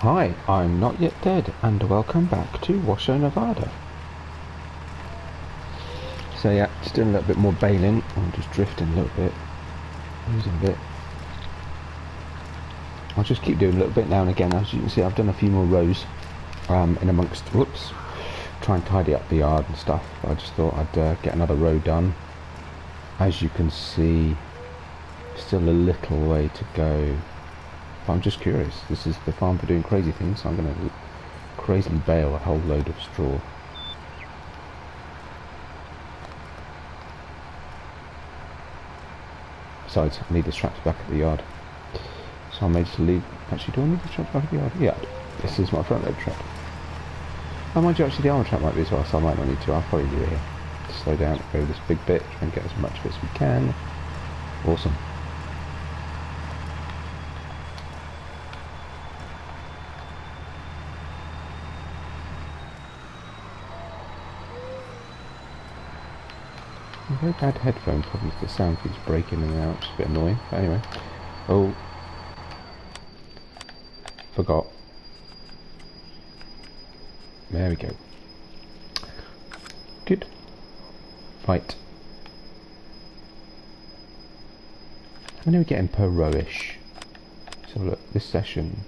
Hi, I'm Notyetdead and welcome back to Washoe, Nevada. So yeah, just doing a little bit more baling. I'm just drifting a little bit, losing a bit. I'll just keep doing a little bit now and again. As you can see, I've done a few more rows in amongst, whoops, try and tidy up the yard and stuff. I just thought I'd get another row done. As you can see, still a little way to go. But I'm just curious. This is the farm for doing crazy things, so I'm going to crazily bale a whole load of straw. Besides, I need the straps back at the yard. So I may just leave. Actually, do I need the straps back at the yard? Yeah, this is my front load trap. Oh, mind you, actually the armour trap might be as well, so I might not need to. I'll probably do it here. Slow down, go this big bit, try and get as much of it as we can. Awesome. Very bad headphone problems. The sound keeps breaking in and out, which is a bit annoying. But anyway, oh, forgot. There we go. Good. Right. How many are we getting per rowish? Let's have a look. This session,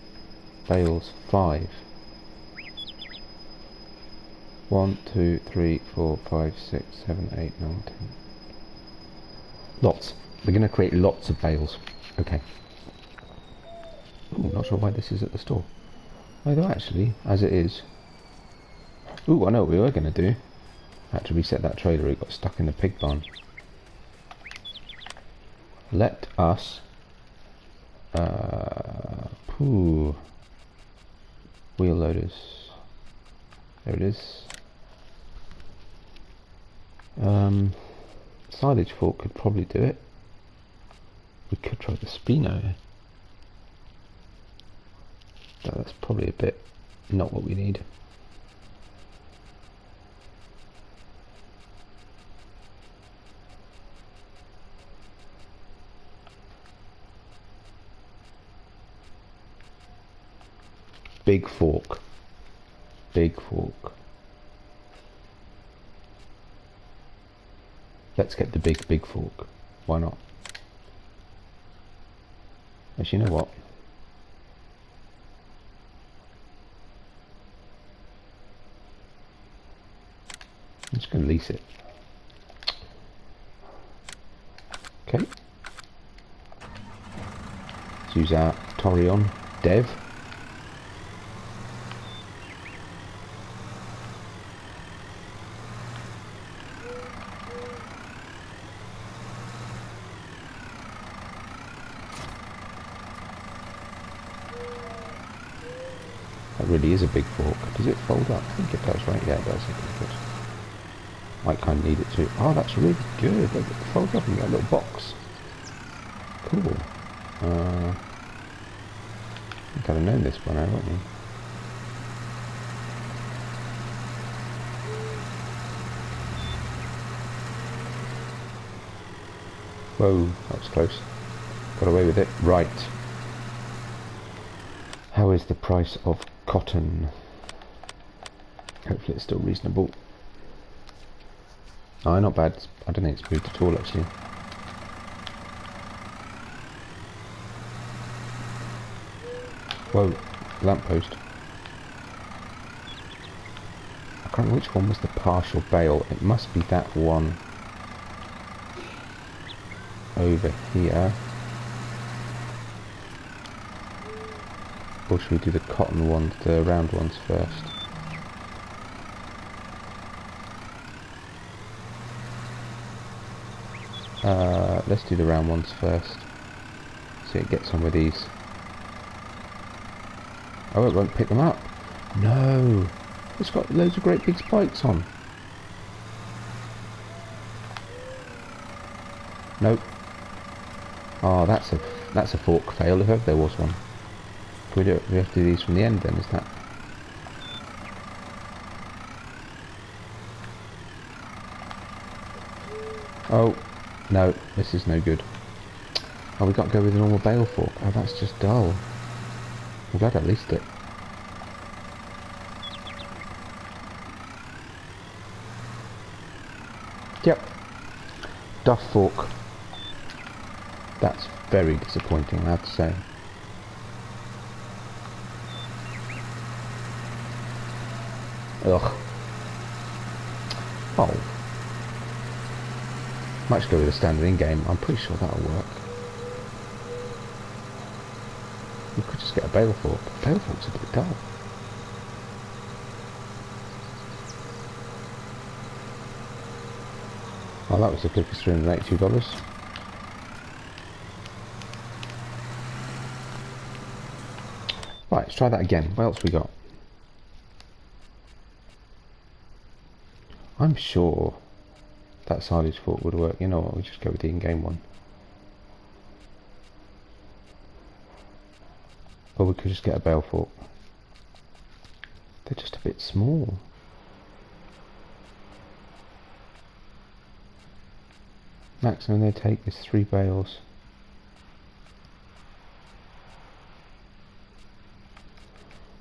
bales 5. 1, 2, 3, 4, 5, 6, 7, 8, 9, 10. Lots. We're going to create lots of bales. Okay. Ooh, not sure why this is at the store. Although actually, as it is... Ooh, I know what we were going to do. I had to reset that trailer, it got stuck in the pig barn. Let us... wheel loaders. There it is. Silage fork could probably do it. We could try the Spino. That's probably a bit not what we need. Big fork. Big fork. Let's get the big fork. Why not? Actually, you know what? I'm just going to lease it. Okay. Let's use our Torion Dev. That really is a big fork. Does it fold up? I think it does, right? Yeah, it does. Okay, good. Might kind of need it too. Oh, that's really good. Look, it folds up in that little box. Cool. I think I'd have known this by now, wouldn't you? Whoa, that was close. Got away with it. Right. How is the price of cotton? Hopefully it's still reasonable. Oh, not bad. I don't think it's moved at all, actually. Whoa, lamppost. I can't remember which one was the partial bale. It must be that one over here. Or should we do the cotton ones, the round ones first? Let's do the round ones first. See it gets on with these. Oh, it won't pick them up. No! It's got loads of great big spikes on. Nope. Oh, that's a fork fail if ever there was one. We have to do these from the end then, is that? Oh, no, this is no good. Oh, we got to go with a normal bale fork. Oh, that's just dull. I'm glad I leased it. Yep. Duff fork. That's very disappointing, I have to say. Ugh. Oh. Might just go with a standard in-game. I'm pretty sure that'll work. You could just get a bale fork. Bale fork's a bit dull. Oh, that was the quickest $382. Right, let's try that again. What else we got? I'm sure that silage fork would work. You know what, we'll just go with the in-game one. Or we could just get a bale fork. They're just a bit small. Maximum they take is 3 bales.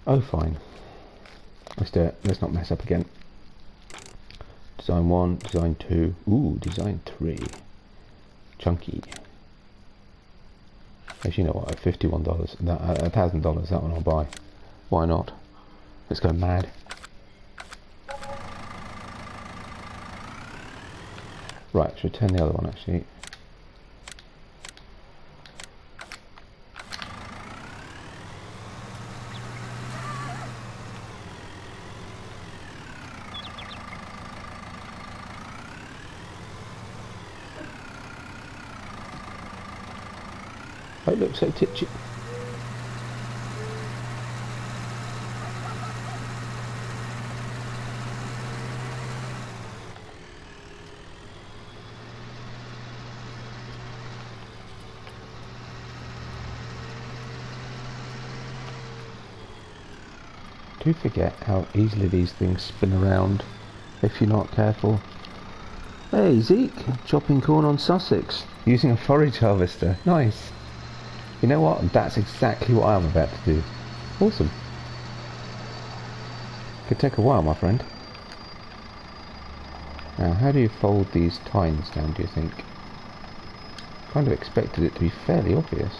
Oh, fine. Let's do it. Let's not mess up again. Design 1, design 2. Ooh, design 3. Chunky. As you know what, at $51, $1,000, that one I'll buy. Why not? Let's go mad. Right, let's return the other one actually. Oh, it looks so titchy. Do forget how easily these things spin around if you're not careful. Hey Zeke, chopping corn on Sussex using a forage harvester. Nice. You know what? That's exactly what I'm about to do. Awesome. Could take a while, my friend. Now, how do you fold these tines down, do you think? Kind of expected it to be fairly obvious.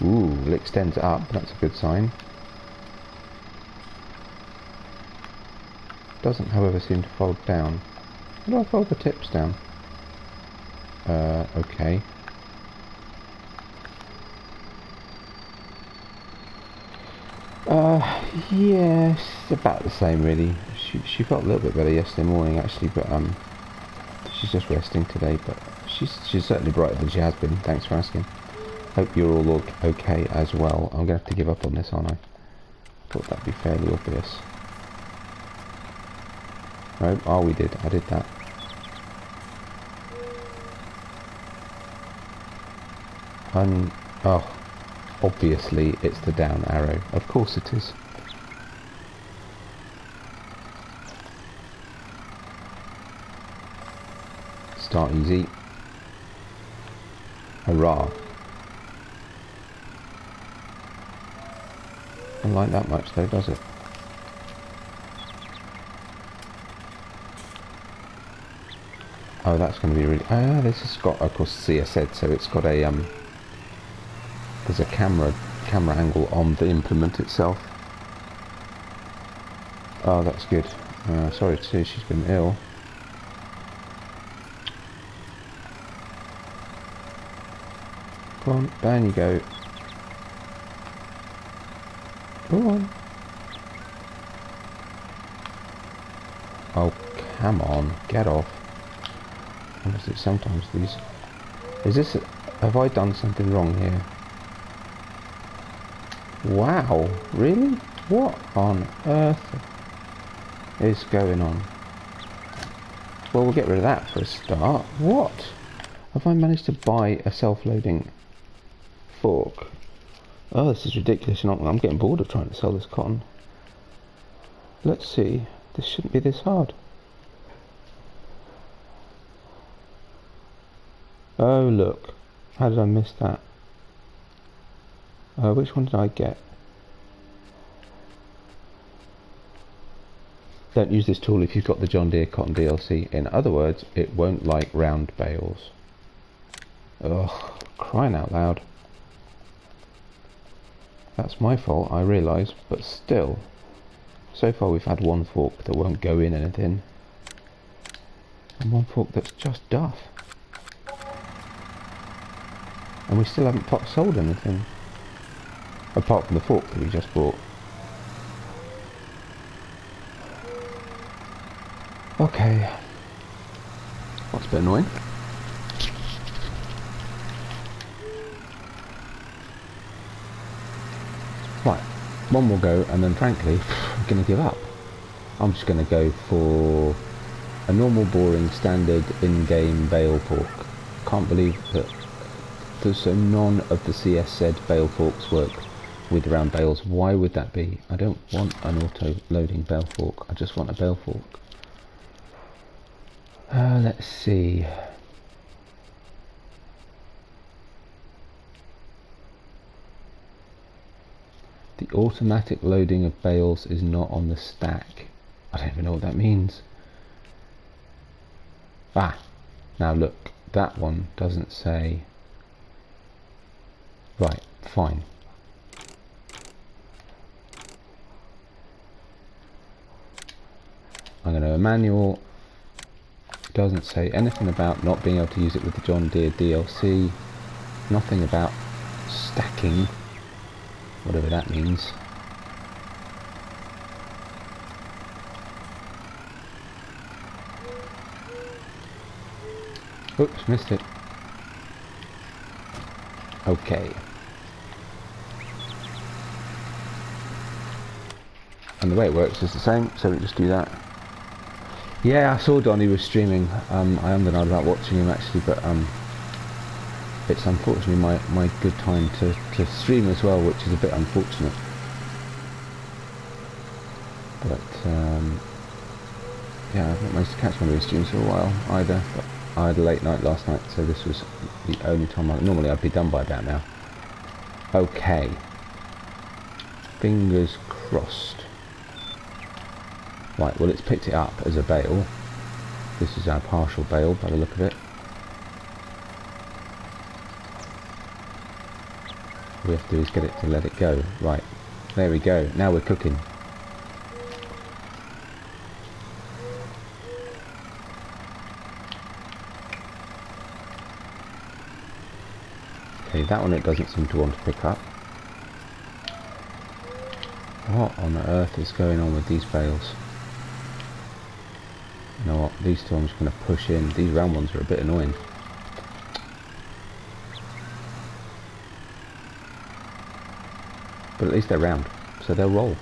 Ooh, it extends up. That's a good sign. Doesn't, however, seem to fold down. How do I fold the tips down? Okay. Yes, about the same really. She felt a little bit better yesterday morning actually, but she's just resting today. But she's certainly brighter than she has been. Thanks for asking. Hope you're all okay as well. I'm gonna have to give up on this, aren't I? Thought that'd be fairly obvious. No, oh, we did. I did that. Oh, obviously it's the down arrow. Of course it is. Start easy. Hurrah. Don't like that much though, does it? Oh, that's going to be really... this has got, of course, see I said, so it's got a, there's a camera angle on the implement itself. Oh, that's good. Sorry to see she's been ill. Come on, down you go. Go on. Oh, come on, get off. Honestly, sometimes these... have I done something wrong here? Wow, really? What on earth is going on? Well, we'll get rid of that for a start. What? Have I managed to buy a self-loading fork? Oh, this is ridiculous. I'm getting bored of trying to sell this cotton. Let's see. This shouldn't be this hard. Oh, look. How did I miss that? Which one did I get? Don't use this tool if you've got the John Deere Cotton DLC. In other words, it won't like round bales. Ugh, crying out loud. That's my fault, I realise, but still. So far we've had one fork that won't go in anything. And one fork that's just duff. And we still haven't sold anything. Apart from the fork that we just bought. Okay. That's a bit annoying. Right, one more go, and then frankly, I'm going to give up. I'm just going to go for a normal, boring, standard in-game bale fork. Can't believe that so none of the CS said bale forks work with round bales. Why would that be? I don't want an auto-loading bale fork. I just want a bale fork. Let's see. The automatic loading of bales is not on the stack. I don't even know what that means. Ah, now look, that one doesn't say. Right, fine. I'm going to manual. Doesn't say anything about not being able to use it with the John Deere DLC. Nothing about stacking. Whatever that means. Oops, missed it. Okay. And the way it works is the same, so we just do that. Yeah, I saw Donnie was streaming. I am denied about watching him actually, but it's unfortunately my good time to stream as well, which is a bit unfortunate. But yeah, I haven't managed to catch one of his streams for a while either. But I had a late night last night, so this was the only time normally I'd be done by about now. Okay. Fingers crossed. Right, well it's picked it up as a bale. This is our partial bale by the look of it. All we have to do is get it to let it go. Right, there we go. Now we're cooking. Okay, that one it doesn't seem to want to pick up. What on earth is going on with these bales? You know what, these two I'm just going to push in. These round ones are a bit annoying. But at least they're round, so they'll roll.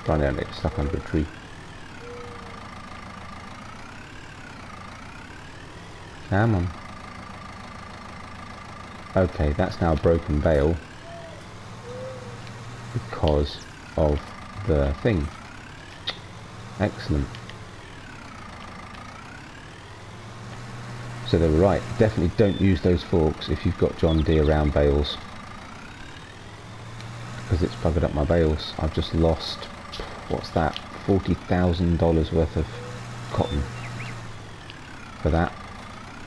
Trying to get stuck under a tree. Come on. Okay, that's now a broken bale because of the thing. Excellent. So they were right. Definitely don't use those forks if you've got John Deere round bales, because it's buggered up my bales. I've just lost, what's that, $40,000 worth of cotton for that.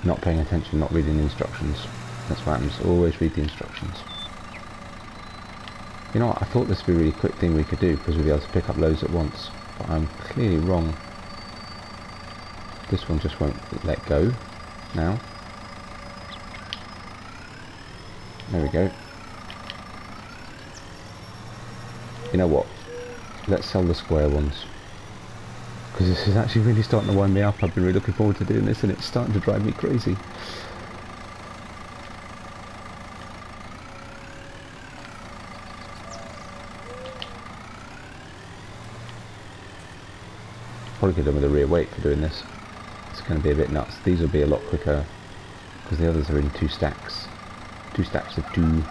Not paying attention, not reading the instructions. That's what happens. Always read the instructions. You know what, I thought this would be a really quick thing we could do because we'd be able to pick up loads at once, but I'm clearly wrong. This one just won't let go now. There we go. You know what, let's sell the square ones, because this is actually really starting to wind me up. I've been really looking forward to doing this and it's starting to drive me crazy. Probably could have done with a rear weight for doing this. It's going to be a bit nuts. These will be a lot quicker because the others are in two stacks of two.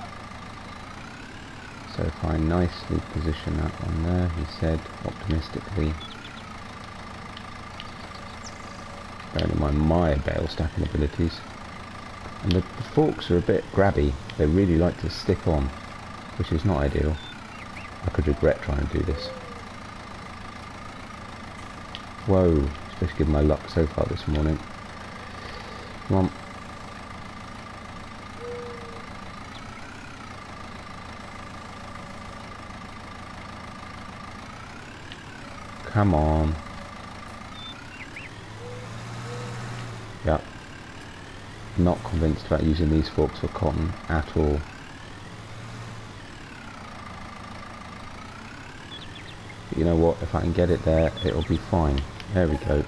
So if I nicely position that one there, he said optimistically, bearing in mind my bale stacking abilities. And the forks are a bit grabby. They really like to stick on, which is not ideal. I could regret trying to do this. Whoa, supposed to give my luck so far this morning. Come on. Come on. Yep. Not convinced about using these forks for cotton at all. But you know what, if I can get it there, it'll be fine. There we go.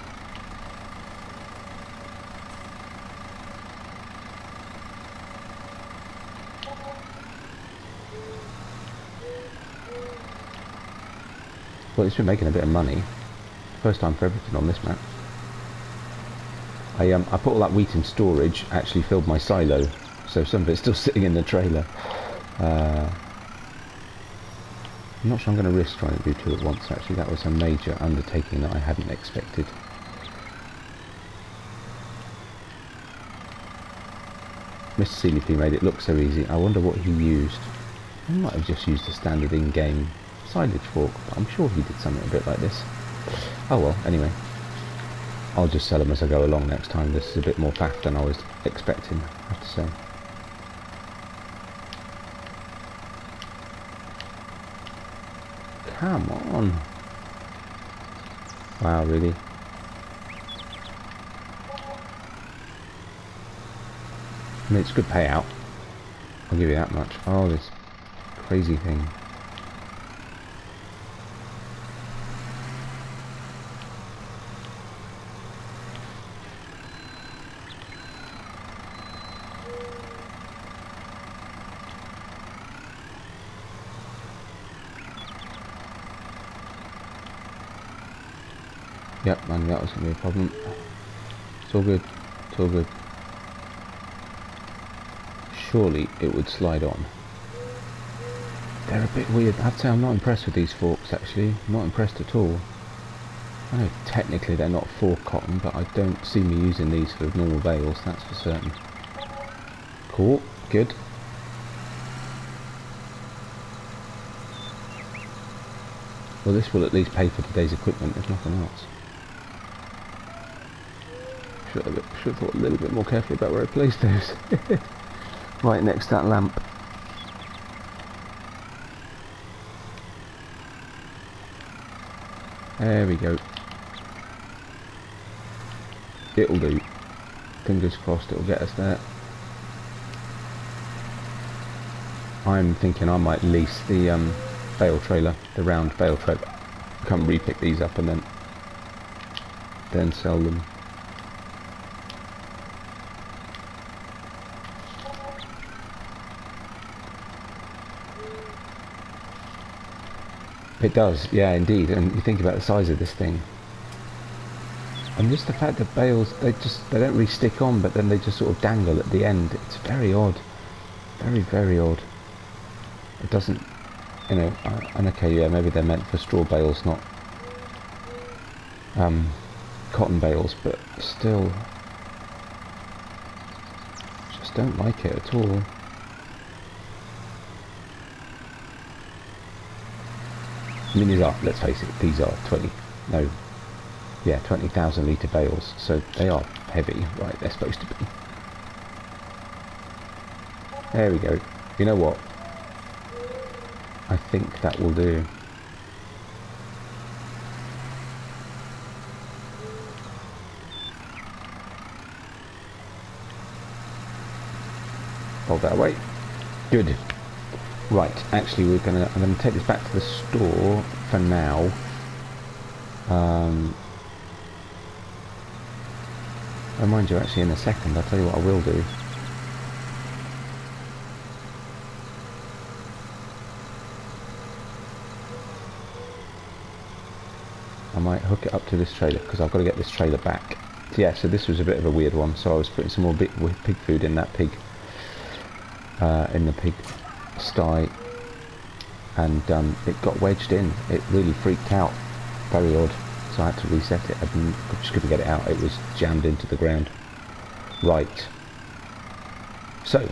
Well, it's been making a bit of money. First time for everything on this map. I put all that wheat in storage, actually filled my silo, so some of it's still sitting in the trailer. I'm not sure I'm going to risk trying to do two at once, actually. That was a major undertaking that I hadn't expected. Mr. CDP made it look so easy. I wonder what he used. He might have just used a standard in-game silage fork, but I'm sure he did something a bit like this. Oh well, anyway. I'll just sell them as I go along next time. This is a bit more faff than I was expecting, I have to say. Come on. Wow, really? I mean, it's a good payout. I'll give you that much. Oh, this crazy thing. Yep, I knew that was going to be a problem. It's all good. It's all good. Surely it would slide on. They're a bit weird. I'd say I'm not impressed with these forks, actually. I'm not impressed at all. I know technically they're not for cotton, but I don't see me using these for normal bales, that's for certain. Cool. Good. Well, this will at least pay for today's equipment, if nothing else. Should have thought a little bit more carefully about where I placed those. Right next to that lamp. There we go. It'll do. Fingers crossed it'll get us there. I'm thinking I might lease the bale trailer, the round bale trailer. Come repick these up and then sell them. It does, yeah, indeed. And you think about the size of this thing, and just the fact that bales, they don't really stick on, but then they just sort of dangle at the end. It's very odd, very odd. It doesn't, you know. And okay, yeah, maybe they're meant for straw bales, not cotton bales, but still, just don't like it at all. I mean, these are, let's face it, these are 20,000 litre bales, so they are heavy, right, they're supposed to be. There we go. You know what? I think that will do. Hold that away. Good. Right, actually I'm gonna take this back to the store for now. I mind you, actually in a second, I'll tell you what I will do. I might hook it up to this trailer, because I've got to get this trailer back. Yeah, so this was a bit of a weird one, so I was putting some more pig food in that pig, in the pig sty, and it got wedged in. It really freaked out. Very odd. So I had to reset it. I just couldn't get it out. It was jammed into the ground. Right. So.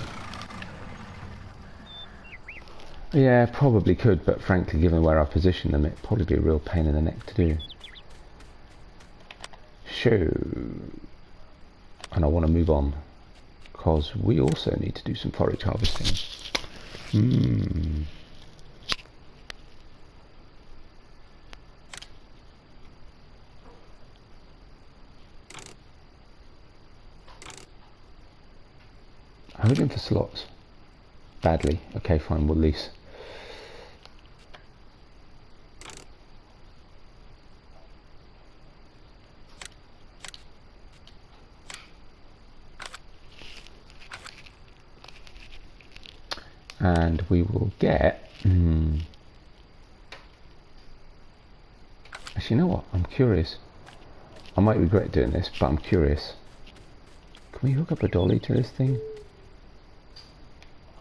Yeah, probably could, but frankly, given where I positioned them, it'd probably be a real pain in the neck to do. Washoe. And I want to move on, because we also need to do some forage harvesting. I'm looking for slots. Badly. Okay, fine, we'll lease. And we will get... Actually, you know what? I'm curious. I might regret doing this, but I'm curious. Can we hook up a dolly to this thing?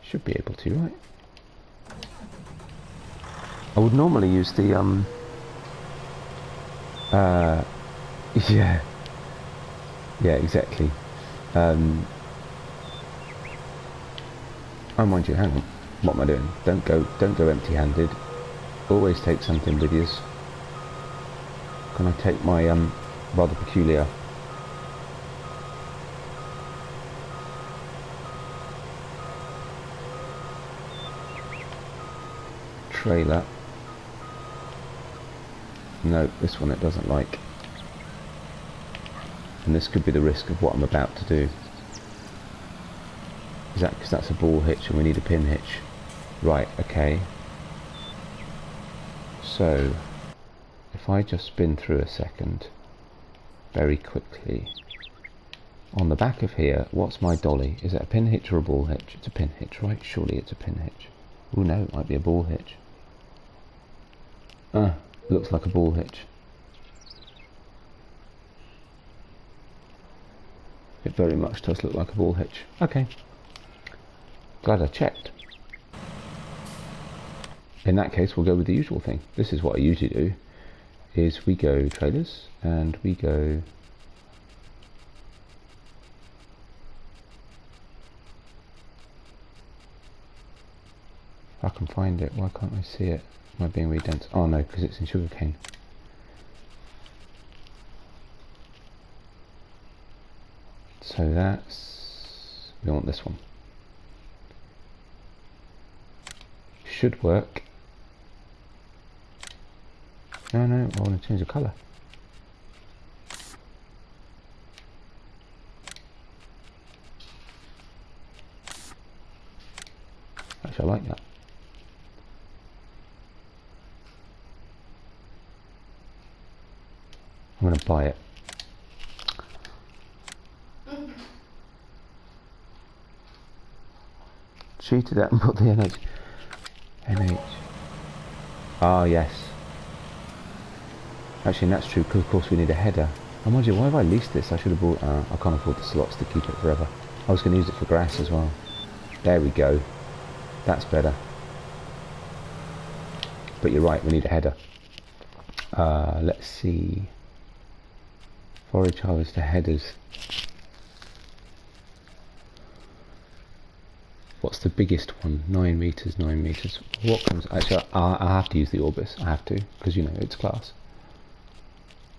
Should be able to, right? I would normally use the yeah, exactly. Oh, mind you, hang on. What am I doing? Don't go empty-handed. Always take something with you. Can I take my rather peculiar trailer? No, this one it doesn't like. And this could be the risk of what I'm about to do. Is that because that's a ball hitch and we need a pin hitch? Right, okay. So, if I just spin through a second, very quickly. On the back of here, what's my dolly? Is it a pin hitch or a ball hitch? It's a pin hitch, right? Surely it's a pin hitch. Oh no, it might be a ball hitch. Looks like a ball hitch. It very much does look like a ball hitch. Okay. Glad I checked. In that case, we'll go with the usual thing. This is what I usually do, is we go trailers, and we go... If I can find it, why can't I see it? Am I being really dense? Oh no, because it's in sugarcane. So that's... we want this one. Should work. No, I want to change the colour. Actually, I like that. I'm going to buy it. Cheated that and put the NH. Ah, yes. Actually, that's true, because of course we need a header. Oh, mind you, why have I leased this? I should have bought... I can't afford the slots to keep it forever. I was going to use it for grass as well. There we go. That's better. But you're right, we need a header. Let's see. Forage harvester headers. What's the biggest one? 9 meters, 9 meters. What comes... Actually, I have to use the Orbis. I have to, because, you know, it's class.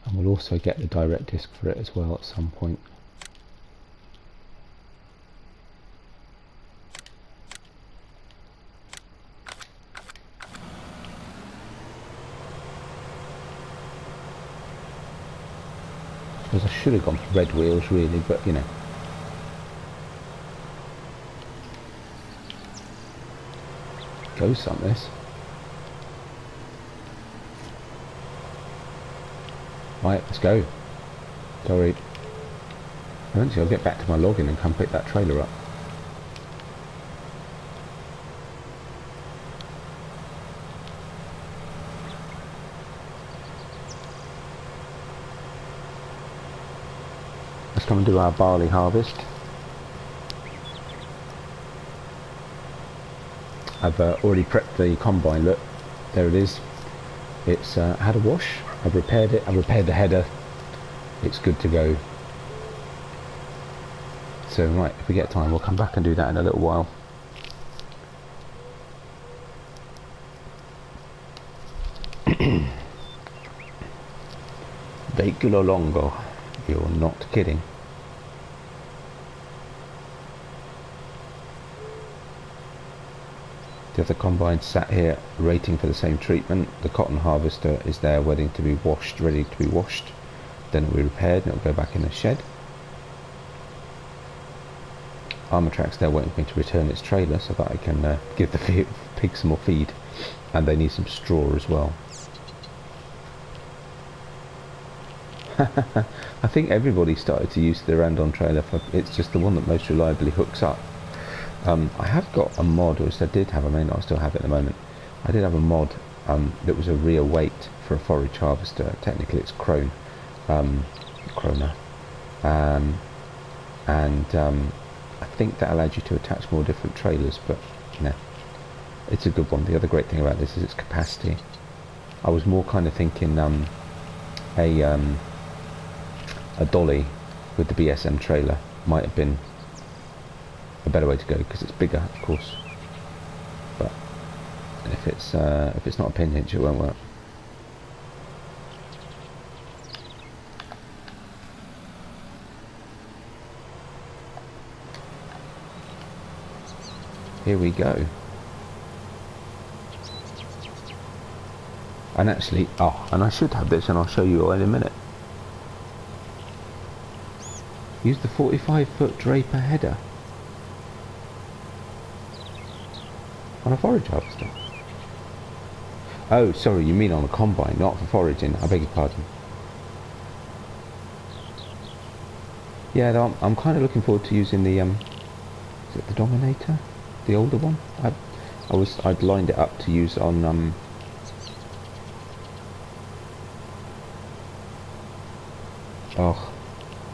And we'll also get the direct disc for it as well at some point. I suppose I should have gone for red wheels, really, but, you know. Go some this. Right, let's go. Sorry. Eventually I'll get back to my login and come pick that trailer up. Let's come and do our barley harvest. I've already prepped the combine, look, there it is. It's had a wash, I've repaired it, I've repaired the header, it's good to go. So right, if we get time we'll come back and do that in a little while. Veicolo longo, You're not kidding. The other combine sat here waiting for the same treatment. The cotton harvester is there waiting to be washed, ready to be washed. Then it'll be repaired and it'll go back in the shed. Armour track's there waiting for me to return its trailer so that I can give the pigs some more feed. And they need some straw as well. I think everybody started to use the Randon trailer. It's just the one that most reliably hooks up. I have got a mod, or I did have, I may not still have it at the moment. I did have a mod that was a rear weight for a forage harvester. Technically it's Krona. I think that allowed you to attach more different trailers, but no, it's a good one. The other great thing about this is its capacity. I was more kind of thinking a dolly with the BSM trailer might have been a better way to go, because it's bigger, of course. But if it's not a pin hitch, it won't work. Here we go. And actually, and I should have this, and I'll show you in a minute. Use the 45-foot draper header on a forage harvester. Oh, sorry, you mean on a combine, not for foraging. I beg your pardon. Yeah, I'm kind of looking forward to using the is it the Dominator, the older one? I'd lined it up to use on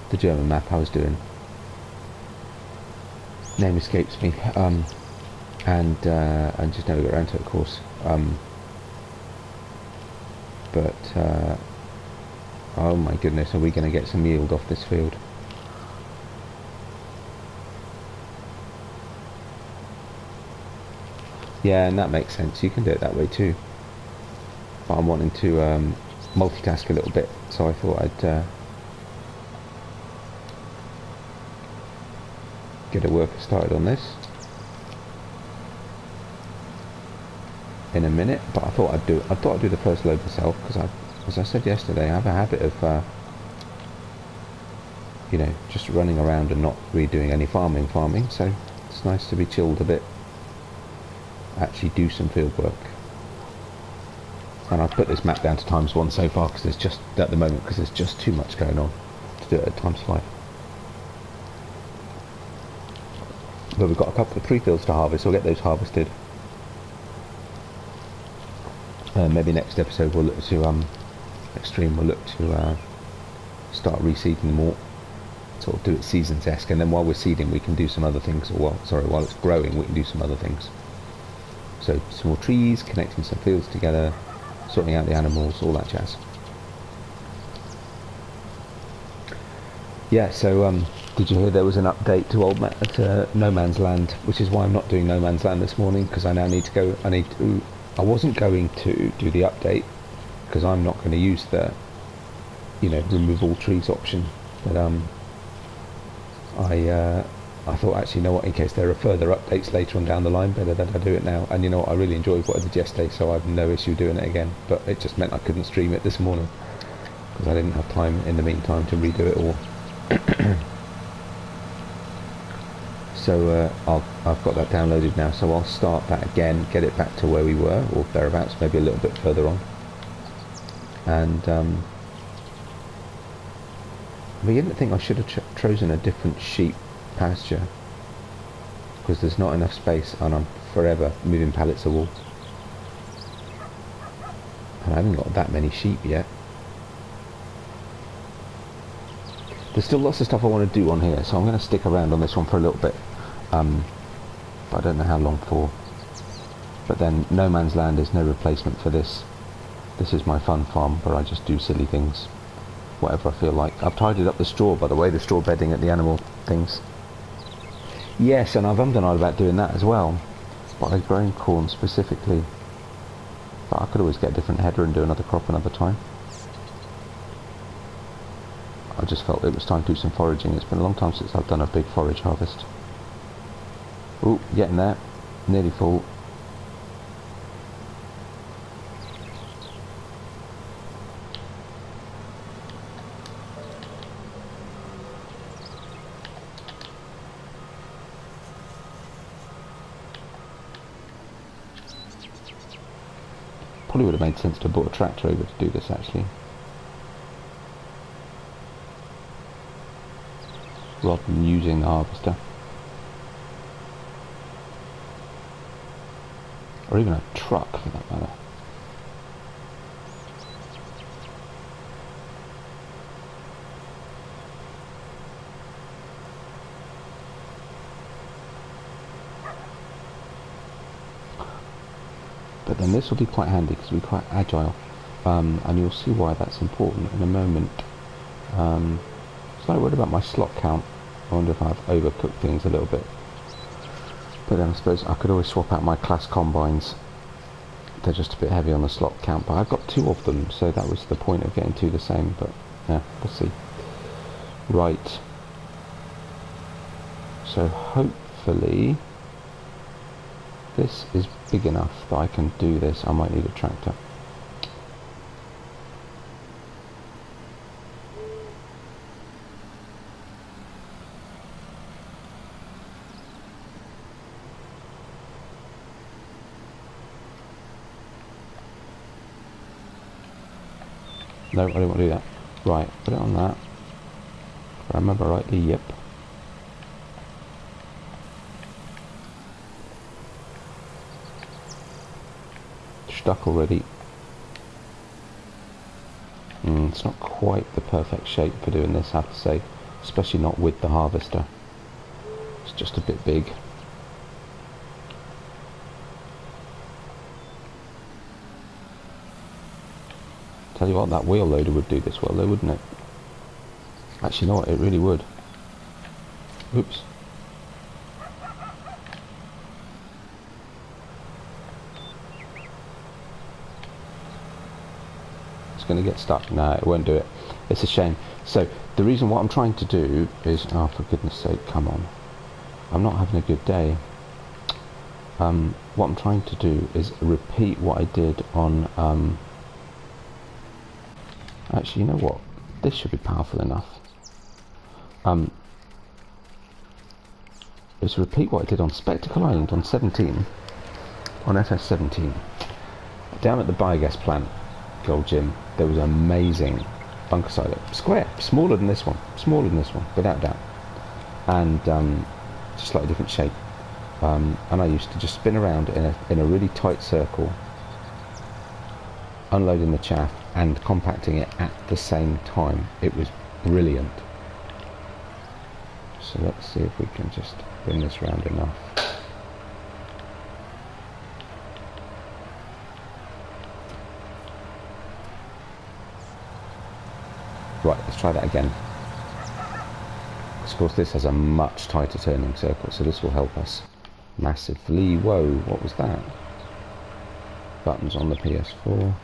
the German map I was doing. Name escapes me. And just never got around to it, of course. Oh my goodness, are we going to get some yield off this field? Yeah, and that makes sense. You can do it that way too. But I'm wanting to multitask a little bit, so I thought I'd get a worker started on this in a minute. But I thought I'd do the first load myself, because as I said yesterday, I have a habit of you know, just running around and not really doing any farming. So it's nice to be chilled a bit, actually do some field work. And I've put this map down to ×1 so far, because there's just at the moment, because there's just too much going on to do it at ×5. But we've got a couple of 3 fields to harvest, so we'll get those harvested. Maybe next episode we'll look to next stream we'll look to start reseeding them all, sort of do it seasons-esque, and then while we're seeding we can do some other things, or while it's growing we can do some other things. So some more trees, connecting some fields together, sorting out the animals, all that jazz. Yeah, so did you hear there was an update to No Man's Land, which is why I'm not doing No Man's Land this morning, because I now need to go. I wasn't going to do the update because I'm not going to use the, you know, remove all trees option, but I thought, actually, you know what, in case there are further updates later on down the line, better that I do it now. And you know what, I really enjoyed what I did yesterday, so I have no issue doing it again, but it just meant I couldn't stream it this morning because I didn't have time in the meantime to redo it all. So I've got that downloaded now, so I'll start that again, get it back to where we were, or thereabouts, maybe a little bit further on. And I beginning to think I should have chosen a different sheep pasture, because there's not enough space and I'm forever moving pallets of wool. And I haven't got that many sheep yet. There's still lots of stuff I want to do on here, so I'm going to stick around on this one for a little bit. But I don't know how long for. But then No Man's Land is no replacement for this. This is my fun farm where I just do silly things, whatever I feel like. I've tidied up the straw, by the way, the straw bedding at the animal things. Yes, and I've ummed and ahed about doing that as well, but I've grown corn specifically. But I could always get a different header and do another crop another time. I just felt it was time to do some foraging. It's been a long time since I've done a big forage harvest. Ooh, getting there. Nearly full. Probably would have made sense to have brought a tractor over to do this actually, rather than using the harvester, or even a truck for that matter. But then this will be quite handy because we're quite agile, and you'll see why that's important in a moment. Slightly worried about my slot count. I wonder if I've overcooked things a little bit. But then I suppose I could always swap out my class combines. They're just a bit heavy on the slot count, but I've got 2 of them, so that was the point of getting 2 the same. But yeah, we'll see. Right. So hopefully this is big enough that I can do this. I might need a tractor. No, I don't want to do that. Right, put it on that. If I remember rightly, yep. Stuck already. It's not quite the perfect shape for doing this, I have to say, especially not with the harvester. It's just a bit big. Tell you what, that wheel loader would do this well though, wouldn't it? Actually, you know what, it really would. Oops. Going to get stuck. No, it won't do it. It's a shame. So the reason what I'm trying to do is, oh for goodness sake, come on, I'm not having a good day. What I'm trying to do is repeat what I did on actually, you know what, this should be powerful enough. Is repeat what I did on Spectacle Island on 17, on FS17, down at the biogas plant. Old Jim, there was an amazing bunker silo, square, smaller than this one, without doubt, and just like a different shape. And I used to just spin around in a really tight circle, unloading the chaff and compacting it at the same time. It was brilliant. So let's see if we can just bring this round enough. Right, let's try that again. Of course, this has a much tighter turning circle, so this will help us massively. Whoa, what was that? Buttons on the PS4.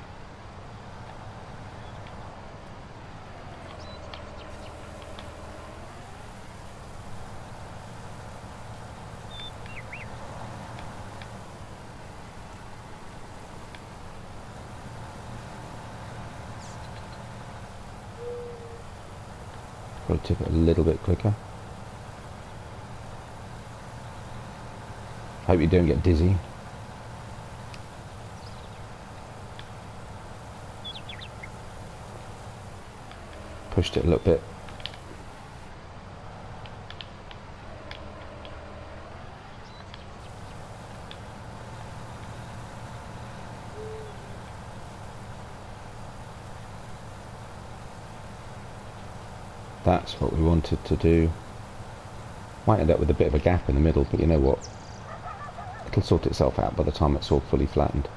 Probably tip it a little bit quicker. Hope you don't get dizzy. Pushed it a little bit. That's what we wanted to do. Might end up with a bit of a gap in the middle, but you know what? It'll sort itself out by the time it's all fully flattened.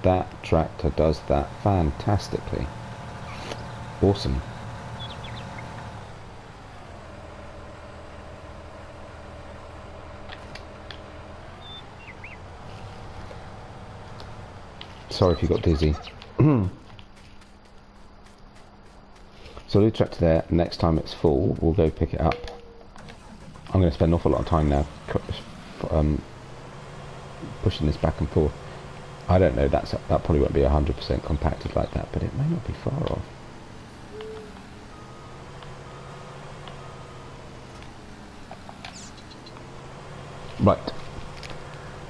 That tractor does that fantastically. Awesome. Sorry if you got dizzy. So we'll leave the tractor there. Next time it's full, we'll go pick it up. I'm going to spend an awful lot of time now pushing this back and forth. I don't know, that probably won't be 100% compacted like that, but it may not be far off. Right,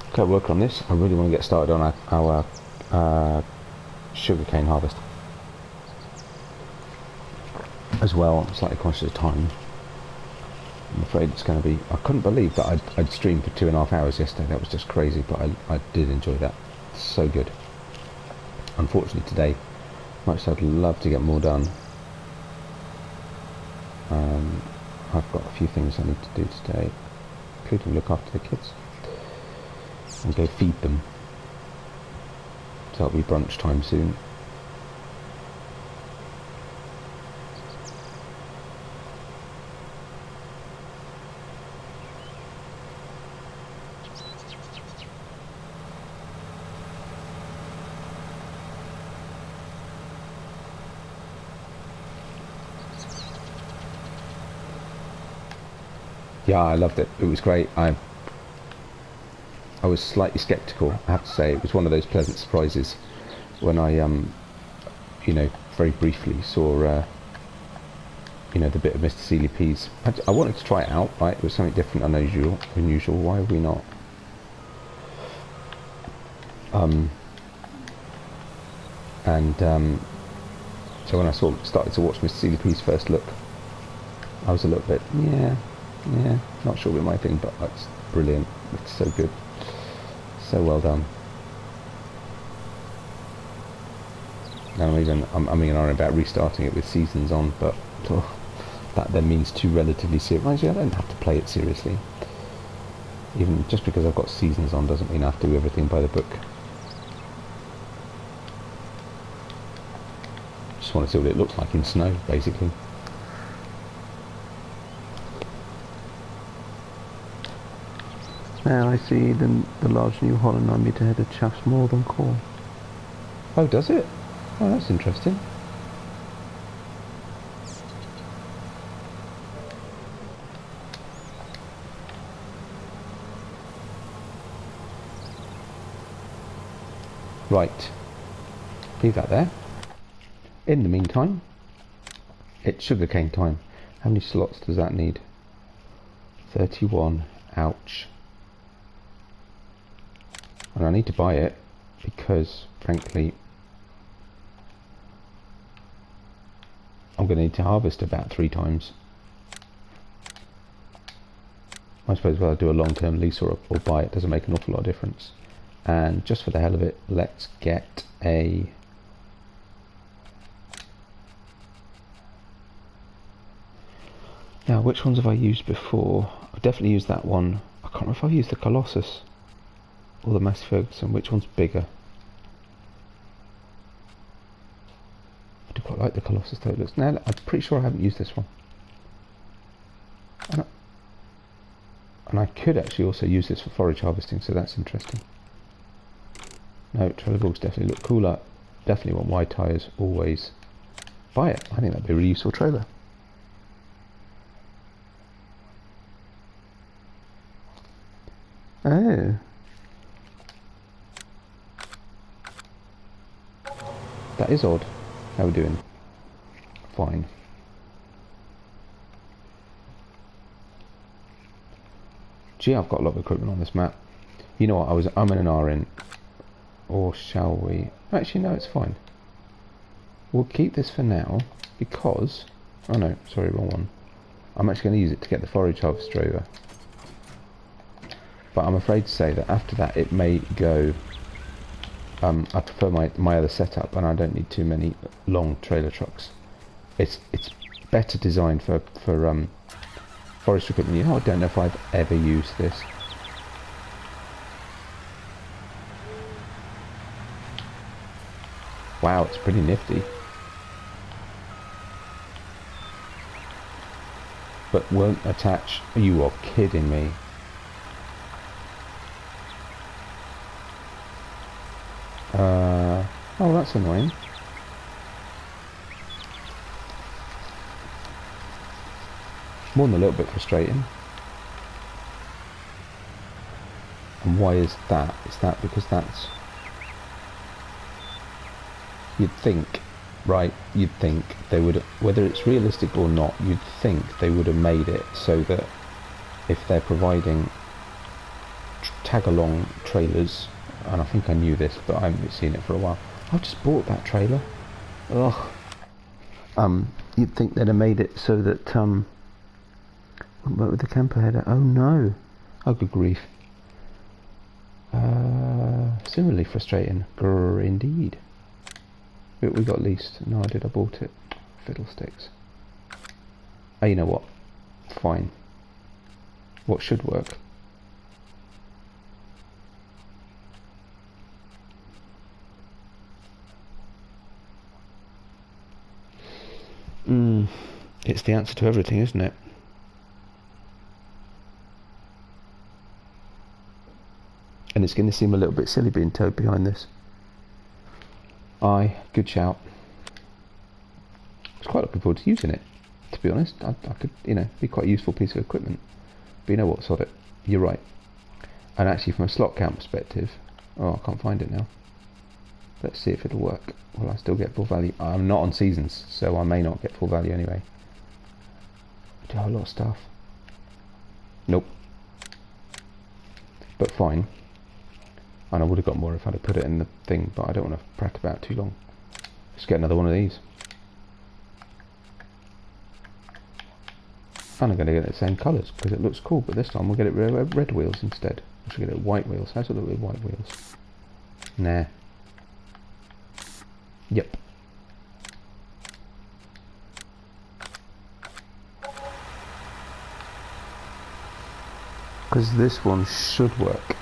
okay, work on this. I really want to get started on our sugarcane harvest as well. I'm slightly conscious of time. I'm afraid it's going to be... I couldn't believe that I'd streamed for 2.5 hours yesterday. That was just crazy, but I did enjoy that. So good. Unfortunately today, much as I'd love to get more done, I've got a few things I need to do today, including look after the kids and go feed them. So it'll be brunch time soon. Yeah, I loved it. It was great. I was slightly sceptical, I have to say. It was one of those pleasant surprises when I, you know, very briefly saw, you know, the bit of Mr. Sealy Peas. I wanted to try it out, right? It was something different and unusual. Why are we not? So when I started to watch Mr. Sealy Peas' first look, I was a little bit, yeah, not sure with my thing, but it's brilliant. It's so good, so well done. Now I'm umming and ahhing about restarting it with seasons on, but that then means 2 relatively serious. I don't have to play it seriously. Even just because I've got seasons on doesn't mean I have to do everything by the book. Just want to see what it looks like in snow, basically. Now I see the large New Holland 9-metre header chaffs more than core. Oh, does it? Oh, that's interesting. Right. Leave that there. In the meantime, it's sugarcane time. How many slots does that need? 31. Ouch. And I need to buy it because, frankly, I'm going to need to harvest about 3 times. I suppose whether I do a long-term lease or buy it doesn't make an awful lot of difference. And just for the hell of it, let's get a... Now, which ones have I used before? I've definitely used that one. I can't remember if I've used the Colossus or the Massey Ferguson. Which one's bigger? I do quite like the Colossus though. It looks... Now, I'm pretty sure I haven't used this one. And I could actually also use this for forage harvesting, so that's interesting. No, trailer bogs definitely look cooler. Definitely want wide tyres, always. Buy it. I think that'd be a really useful trailer. Oh. That is odd. How are we doing? Fine. Gee, I've got a lot of equipment on this map. You know what, I was umming and ahhing. Or shall we? Actually, no, it's fine. We'll keep this for now, because... Oh no, sorry, wrong one. I'm actually going to use it to get the forage harvester over. But I'm afraid to say that after that it may go... I prefer my other setup, and I don't need too many long trailer trucks. It's better designed for forestry equipment. You know, I don't know if I've ever used this. Wow, it's pretty nifty. But won't attach. You are kidding me. Oh, that's annoying. More than a little bit frustrating. And why is that? Is that because that's... You'd think, right, you'd think they would, whether it's realistic or not, you'd think they would have made it so that if they're providing tag-along trailers, and I think I knew this, but I haven't seen it for a while. I've just bought that trailer. Ugh. You'd think they'd have made it so that, what with the camper header? Oh no. Oh, good grief. Similarly frustrating. Grrr, indeed. We got leased. No, I did. I bought it. Fiddlesticks. Oh, you know what? Fine. What should work? It's the answer to everything, isn't it? And it's going to seem a little bit silly being towed behind this. Aye, good shout. I was quite looking forward to using it, to be honest. I could, you know, be quite a useful piece of equipment. But you know what, sod it. You're right. And actually, from a slot count perspective, oh, I can't find it now. Let's see if it'll work. Will I still get full value? I'm not on seasons, so I may not get full value anyway. I do a lot of stuff. Nope. But fine. And I would have got more if I'd have put it in the thing, but I don't want to prac about too long. Let's get another one of these. And I'm going to get it the same colours, because it looks cool, but this time we'll get it red wheels instead. I should get it white wheels. How's it look with white wheels? Nah. Yep. Because this one should work.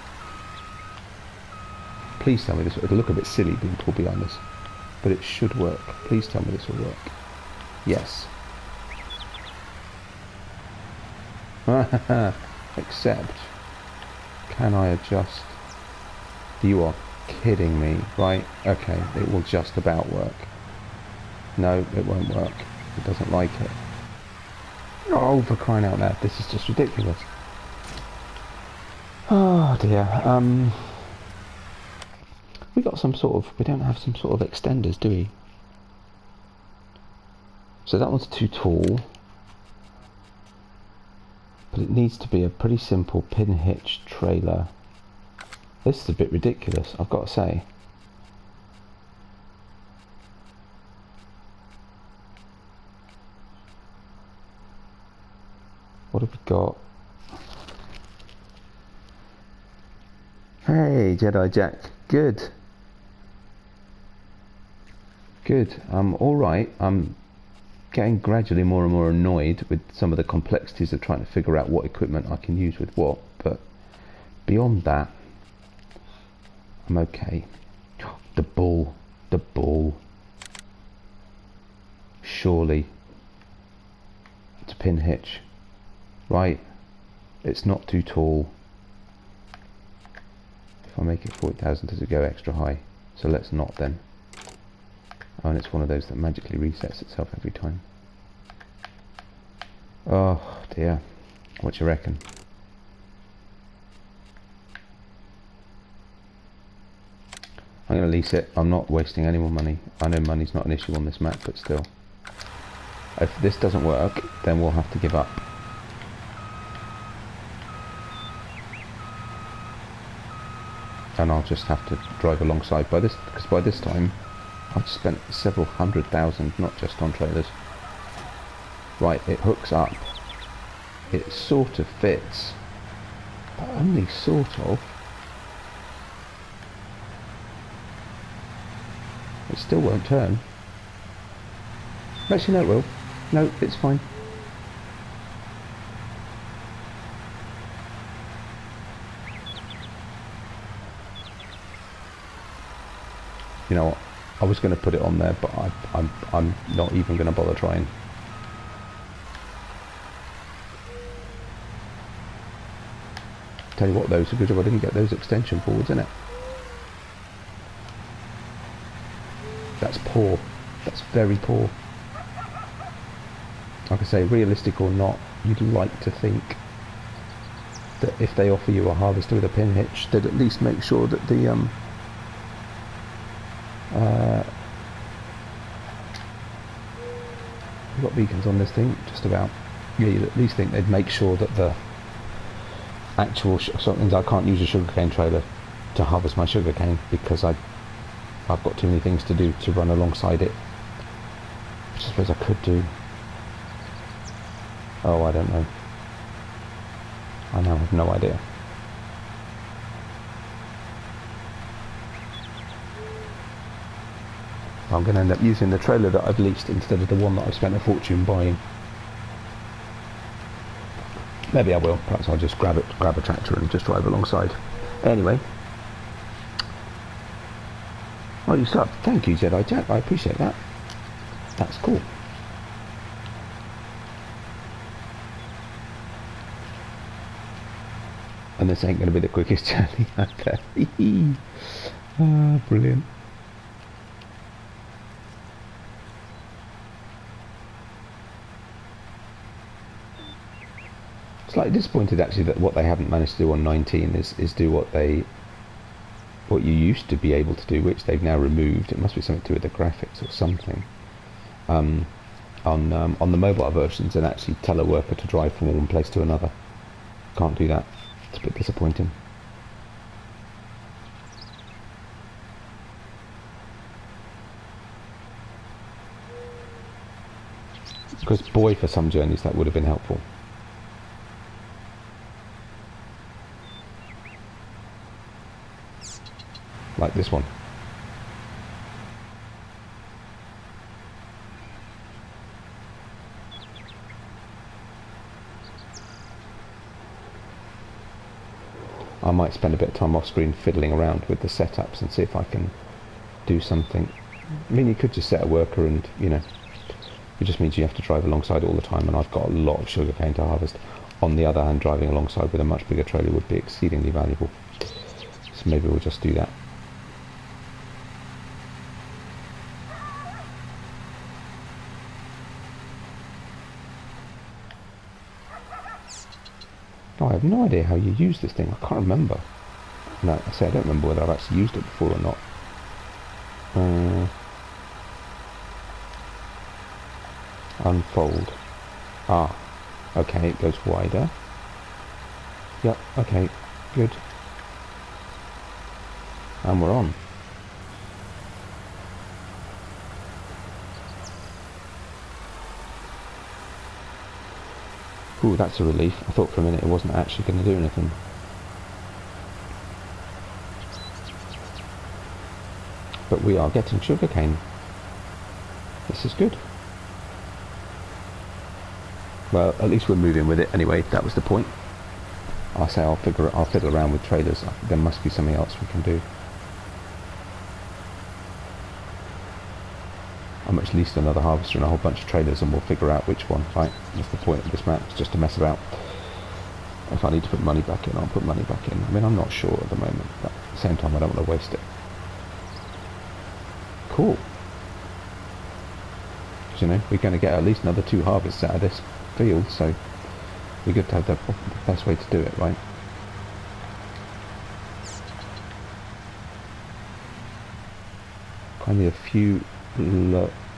Please tell me this. It'll look a bit silly being pulled behind this, but it should work. Please tell me this will work. Yes. Except, can I adjust? You are kidding me, right? Okay, it will just about work. No, it won't work. It doesn't like it. Oh, for crying out loud, this is just ridiculous. Oh dear. We got some sort of, we don't have some sort of extenders, do we? So that one's too tall. But it needs to be a pretty simple pin hitch trailer. This is a bit ridiculous, I've got to say. What have we got? Hey, Jedi Jack. Good. Good. Alright. I'm getting gradually more and more annoyed with some of the complexities of trying to figure out what equipment I can use with what, but beyond that, I'm okay. The bull. The bull. Surely. It's a pin hitch. Right. It's not too tall. If I make it 40,000, does it go extra high? So let's not then. Oh, and it's one of those that magically resets itself every time. Oh dear. What do you reckon? I'm going to lease it. I'm not wasting any more money. I know money's not an issue on this map, but still. If this doesn't work, then we'll have to give up. And I'll just have to drive alongside by this, because by this time I've spent several 100,000, not just on trailers. Right, it hooks up. It sort of fits, but only sort of. It still won't turn. Actually, no, it will. No, it's fine. You know what? I was going to put it on there, but I'm not even going to bother trying. Tell you what, though, it's a good job I didn't get those extension boards in it. That's poor. That's very poor. like I say, realistic or not, you'd like to think that if they offer you a harvester with a pin hitch, they'd at least make sure that the we've got beacons on this thing, just about. Yeah, you'd at least think they'd make sure that the actual something. I can't use a sugarcane trailer to harvest my sugarcane because I've got too many things to do to run alongside it, which I suppose I could do. Oh, I don't know. I now have no idea. I'm going to end up using the trailer that I've leased instead of the one that I've spent a fortune buying. Maybe I will. Perhaps I'll just grab a tractor and just drive alongside. Anyway. Oh, you start. Thank you, Jedi Jack. I appreciate that. That's cool. And this ain't going to be the quickest journey either. Ah, brilliant. Slightly disappointed actually that what they haven't managed to do on 19 is do what you used to be able to do, which they've now removed. It must be something to do with the graphics or something. On the mobile versions, and actually tell a worker to drive from one place to another. Can't do that. It's a bit disappointing. Because boy, for some journeys that would have been helpful. Like this one. I might spend a bit of time off screen fiddling around with the setups and see if I can do something. I mean, you could just set a worker and, you know, it just means you have to drive alongside all the time, and I've got a lot of sugarcane to harvest. On the other hand, driving alongside with a much bigger trailer would be exceedingly valuable. So maybe we'll just do that. Oh, I have no idea how you use this thing. I can't remember. No, I say I don't remember whether I've actually used it before or not. Unfold. Ah, okay, it goes wider. Yep, okay, good. And we're on. Ooh, that's a relief. I thought for a minute it wasn't actually going to do anything. But we are getting sugarcane. This is good. Well, at least we're moving with it anyway. That was the point. I'll say I'll fiddle around with trailers. There must be something else we can do. I much leased another harvester and a whole bunch of trailers, and we'll figure out which one. Right, that's the point of this map. It's just to mess about. If I need to put money back in, I'll put money back in. I mean, I'm not sure at the moment, but at the same time, I don't want to waste it. Cool. Because, you know, we're going to get at least another 2 harvests out of this field, so we're good to have the best way to do it, right? I need a few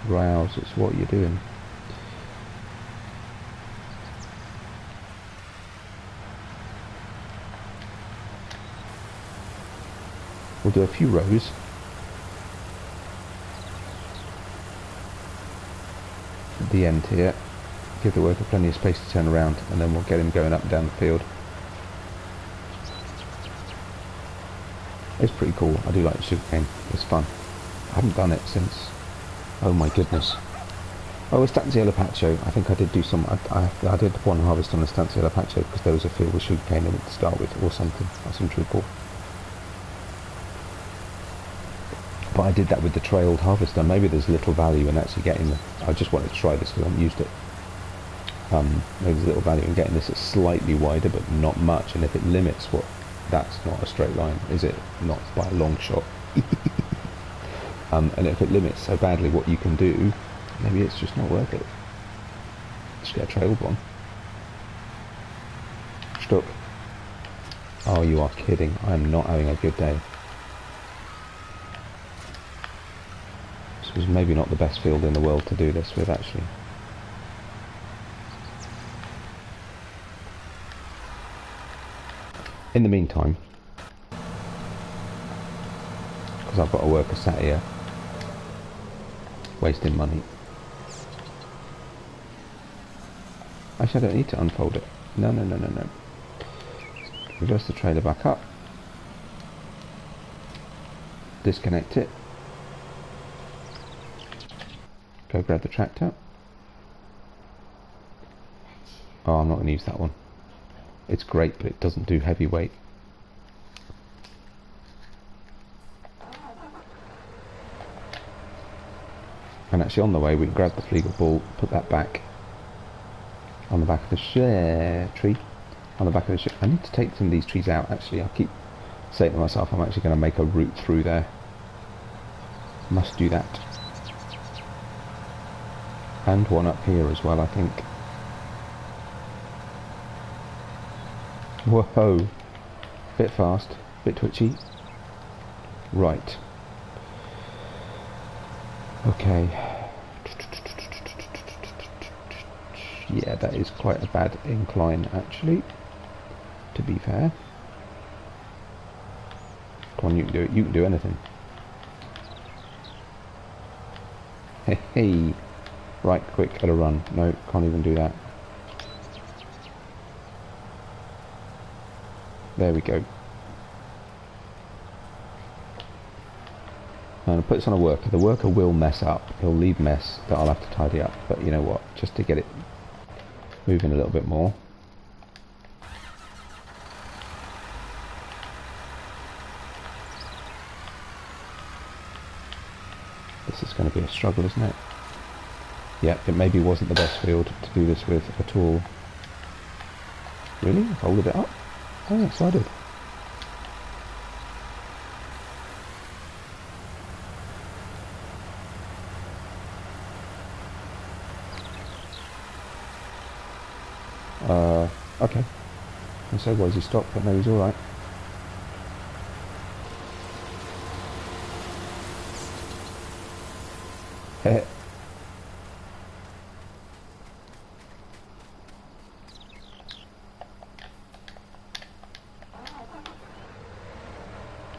rows. It's what you're doing. We'll do a few rows. At the end here. Give the worker plenty of space to turn around, and then we'll get him going up and down the field. It's pretty cool. I do like the sugarcane. It's fun. I haven't done it since... Oh my goodness. Oh, a Stanziella Pacho. I think I did do some... I did one harvest on a Stanziella Pacho because there was a field with sugarcane in it to start with, or something. That seemed really cool. But I did that with the trailed harvester. Maybe there's little value in actually getting the... I just wanted to try this because I haven't used it. Maybe there's little value in getting this that's slightly wider, but not much. And if it limits what... That's not a straight line, is it? Not by a long shot. And if it limits so badly what you can do, maybe it's just not worth it. Just get a trailed one. Stuck. Oh, you are kidding. I am not having a good day. This was maybe not the best field in the world to do this with, actually. In the meantime, because I've got a worker sat here, wasting money. Actually, I don't need to unfold it. No. Reverse the trailer back up. Disconnect it. Go grab the tractor. Oh, I'm not going to use that one. It's great, but it doesn't do heavy weight. And actually on the way we can grab the Fliegl ball, put that back on the back of the tree. On the back of the I need to take some of these trees out actually. I keep saying to myself I'm actually going to make a route through there. Must do that. And one up here as well, I think. Whoa. Bit fast, bit twitchy. Right. Okay. Yeah, that is quite a bad incline actually, to be fair. Come on, you can do it. You can do anything. Hey. Right, quick, gotta run. No, can't even do that. There we go. I'm going to put this on a worker. The worker will mess up. He'll leave mess that I'll have to tidy up. But you know what? Just to get it moving a little bit more. This is going to be a struggle, isn't it? Yeah, it maybe wasn't the best field to do this with at all. Really? I folded it up? Oh yes, I did. Okay. And so why does he stop? But no, he's alright. Heh.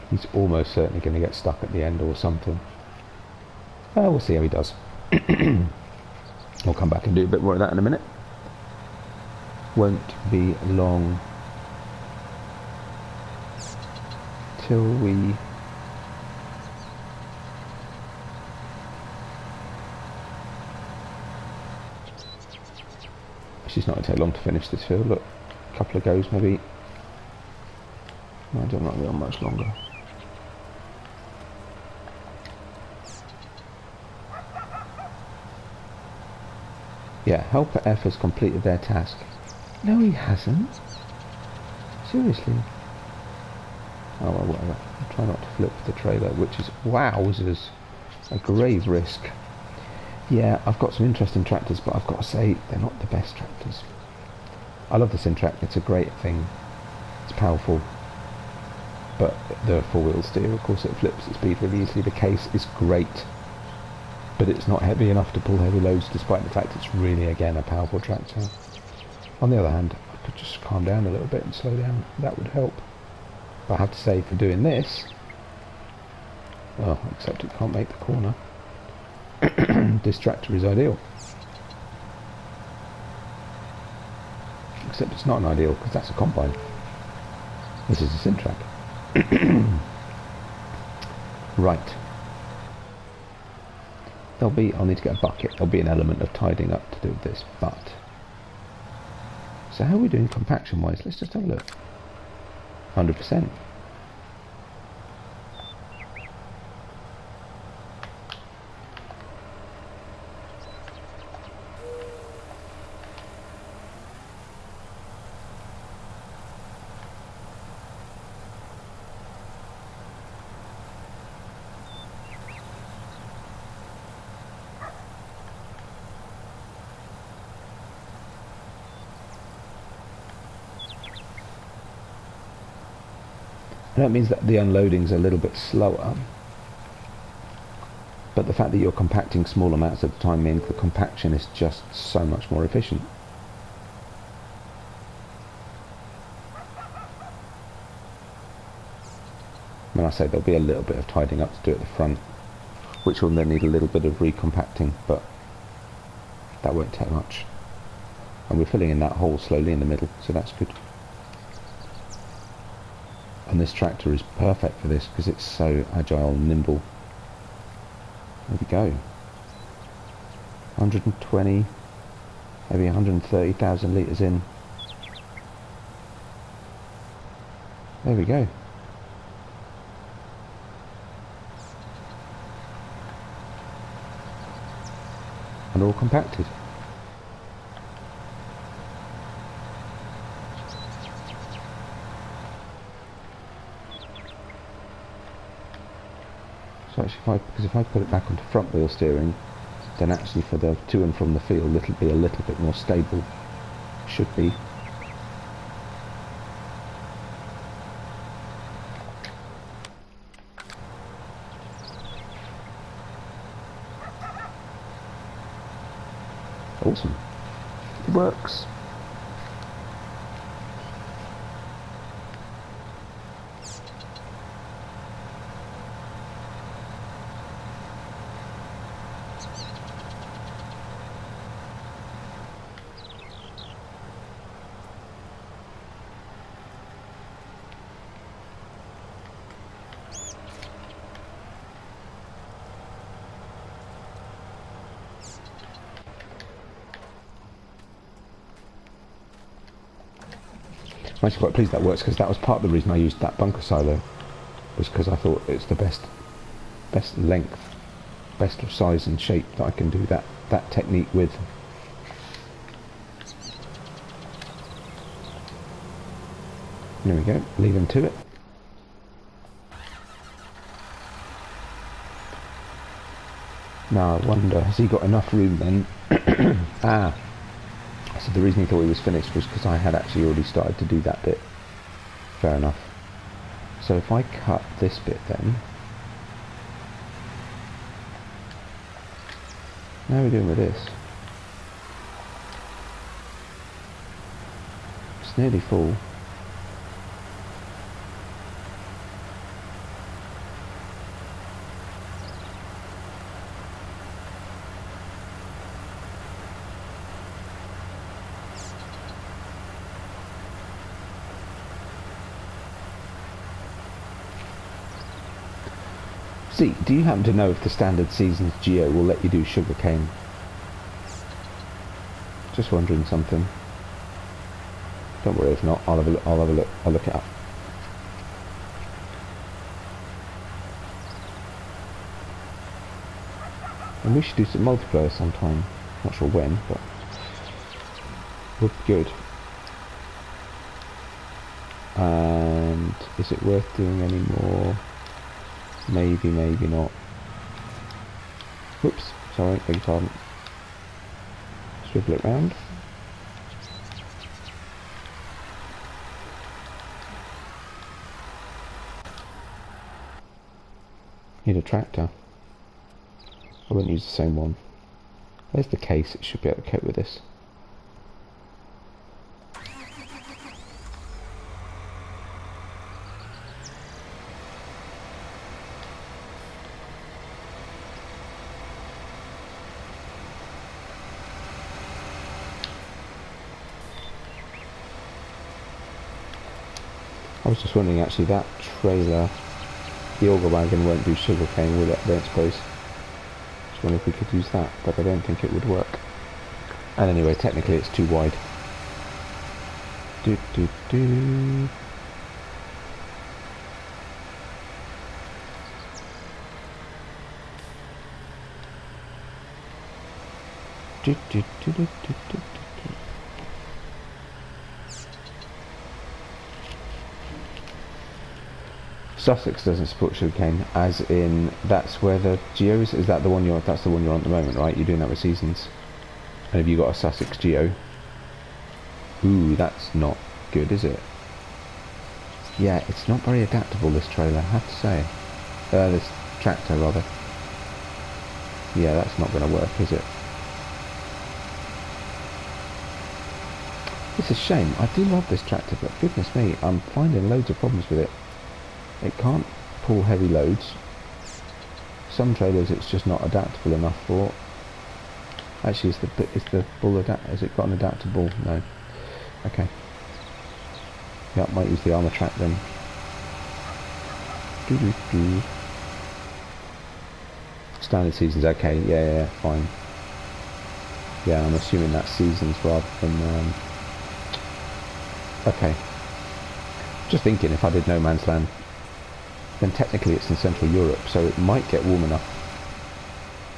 He's almost certainly going to get stuck at the end or something. We'll see how he does. I'll come back and do a bit more of that in a minute. Won't be long till we It's not going to take long to finish this field. Look, a couple of goes maybe. No, I don't want to be on much longer. Yeah, helper F has completed their task. No, he hasn't. Seriously. Oh well, whatever. I'll try not to flip the trailer, which is, wowzers, a grave risk. Yeah, I've got some interesting tractors, but I've got to say, they're not the best tractors. I love the Sim tractor, it's a great thing. It's powerful. But the four-wheel steer, of course, it flips at speed really easily. The case is great, but it's not heavy enough to pull heavy loads, despite the fact it's really, again, a powerful tractor. On the other hand, I could just calm down a little bit and slow down. That would help. But I have to say, for doing this, well, except it can't make the corner, this tractor is ideal. Except it's not an ideal, because that's a combine. This is a sim track. Right. I'll need to get a bucket. There'll be an element of tidying up to do with this, but... So how are we doing compaction wise? Let's just have a look. 100%. And that means that the unloading's a little bit slower, but the fact that you're compacting small amounts at a time means the compaction is just so much more efficient. When I say there'll be a little bit of tidying up to do at the front, which will then need a little bit of recompacting, but that won't take much. And we're filling in that hole slowly in the middle, so that's good. And this tractor is perfect for this because it's so agile and nimble. There we go. 120, maybe 130,000 litres in. There we go. And all compacted. So actually, if I put it back onto front wheel steering, then actually for the to and from the field, it'll be a little bit more stable. Should be. Awesome. It works. I'm actually quite pleased that works because that was part of the reason I used that bunker silo, was because I thought it's the best length, best of size and shape that I can do that technique with. There we go, leave him to it. Now I wonder, has he got enough room then? Ah. So the reason he thought he was finished was because I had actually already started to do that bit. Fair enough. So if I cut this bit then... How are we doing with this? It's nearly full. See, do you happen to know if the standard seasons geo will let you do sugarcane? Just wondering something. Don't worry if not, I'll have a look, I'll look it up. And we should do some multiplayer sometime. Not sure when, but would be good. And is it worth doing any more? Maybe, maybe not. Whoops, sorry, beg your pardon. Swivel it round. Need a tractor. I won't use the same one. There's the case, it should be able to cope with this. I was just wondering actually, that trailer, the auger wagon won't do sugarcane, will it? I don't suppose. Just wondering if we could use that, but I don't think it would work. And anyway, technically it's too wide. Do do do. Do do do do do do do. Sussex doesn't support sugarcane, as in that's where the geo is. Is that the one you're? That's the one you're on at the moment, right? You're doing that with seasons. And have you got a Sussex geo? Ooh, that's not good, is it? Yeah, it's not very adaptable, this trailer, I have to say. This tractor, rather. Yeah, that's not going to work, is it? It's a shame. I do love this tractor, but goodness me, I'm finding loads of problems with it. It can't pull heavy loads. Some trailers it's just not adaptable enough for. Actually, is the bull has it got an adaptable? No. Okay. Yeah, might use the armour track then. Standard seasons, okay, yeah, fine. Yeah, I'm assuming that's seasons rather than okay. Just thinking, if I did no man's land, then technically it's in Central Europe, so it might get warm enough.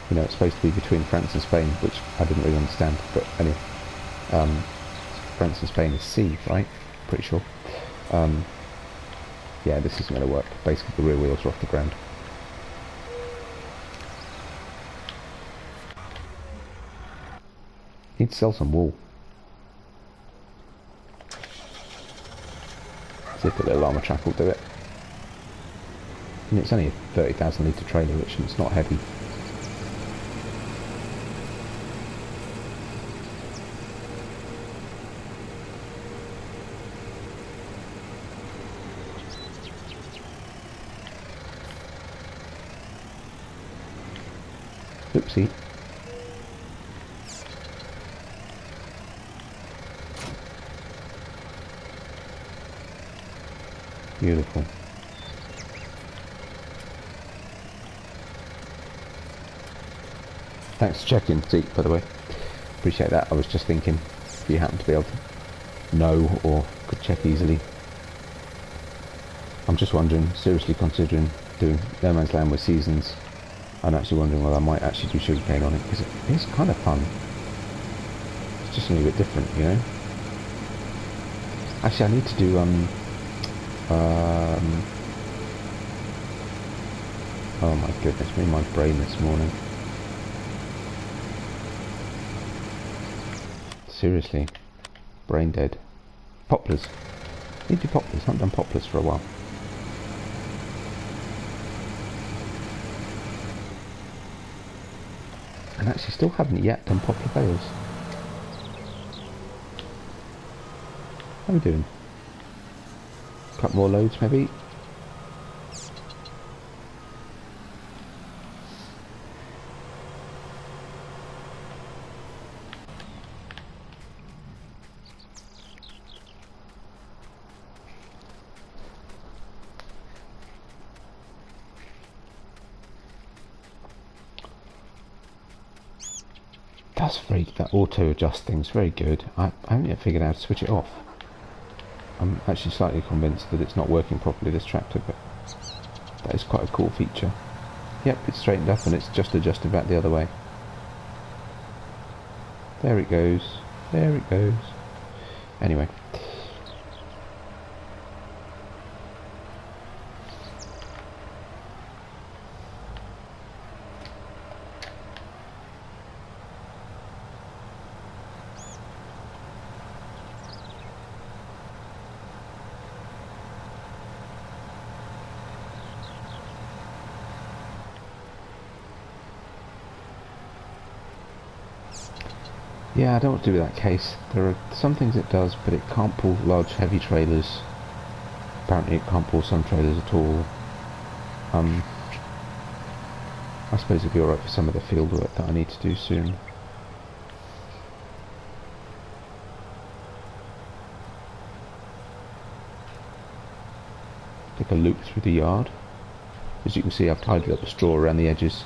You know, it's supposed to be between France and Spain, which I didn't really understand, but anyway. France and Spain is sea, right? Pretty sure. Yeah, this isn't going to work. Basically, the rear wheels are off the ground. Need to sell some wool. See if the little armour track will do it. And it's only a 30,000 litre trailer, which is not heavy. Oopsie. Beautiful. Thanks for checking, Zeke, by the way. Appreciate that. I was just thinking if you happen to be able to know or could check easily. I'm just wondering, seriously considering doing No Man's Land with seasons. I'm actually wondering whether I might actually do sugarcane on it, because it is kind of fun. It's just a little bit different, you know. Actually, I need to do oh my goodness me, my brain this morning. Seriously, brain dead. Poplars. Need to do poplars. Haven't done poplars for a while. And actually still haven't yet done poplar bales. How are we doing? A couple more loads maybe? That auto adjust thing's very good. I haven't yet figured out how to switch it off. I'm actually slightly convinced that it's not working properly, this tractor, but that is quite a cool feature. Yep, it's straightened up and it's just adjusted back the other way. There it goes. There it goes. Anyway. Yeah, I don't know what to do with that case. There are some things it does, but it can't pull large heavy trailers. Apparently it can't pull some trailers at all. I suppose it'll be alright for some of the field work that I need to do soon. Take a loop through the yard. As you can see, I've tidied up the straw around the edges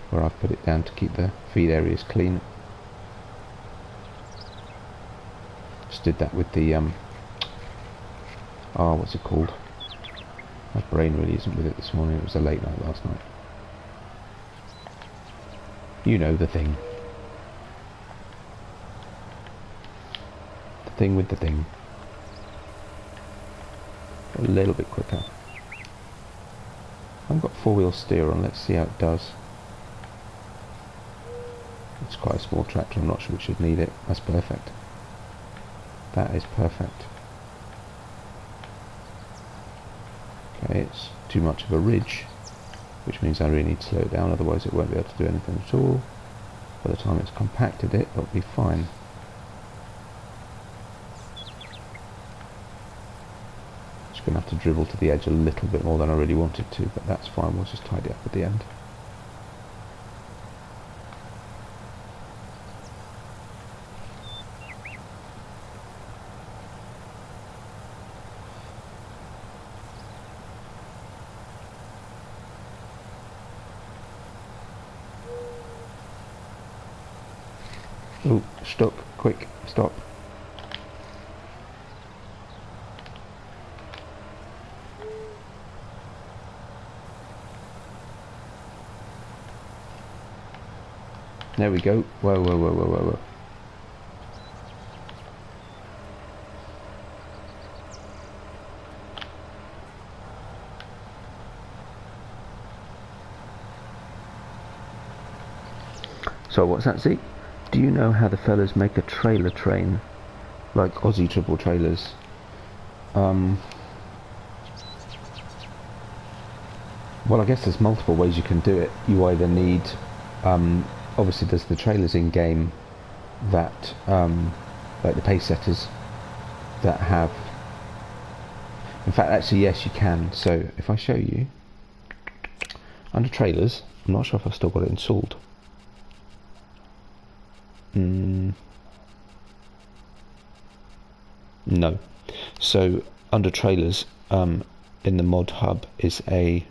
where I've put it down to keep the feed areas clean. Just did that with the what's it called? My brain really isn't with it this morning. It was a late night last night. You know the thing. The thing with the thing. A little bit quicker. I've got four-wheel steer on. Let's see how it does. It's quite a small tractor. I'm not sure we should need it. That's perfect. That is perfect. Okay, it's too much of a ridge, which means I really need to slow it down, otherwise it won't be able to do anything at all. By the time it's compacted it, it'll be fine. Just going to have to dribble to the edge a little bit more than I really wanted to, but that's fine, we'll just tidy up at the end. Oh, stuck, quick, stop. There we go. Whoa, whoa, whoa, whoa, whoa, whoa. So what's that, see? Do you know how the fellas make a trailer train? Like Aussie triple trailers? Well, I guess there's multiple ways you can do it. You either need... obviously there's the trailers in game that... like the pace setters that have... In fact, actually, yes, you can. So, if I show you... Under trailers, I'm not sure if I've still got it installed. No. So under trailers, in the mod hub is a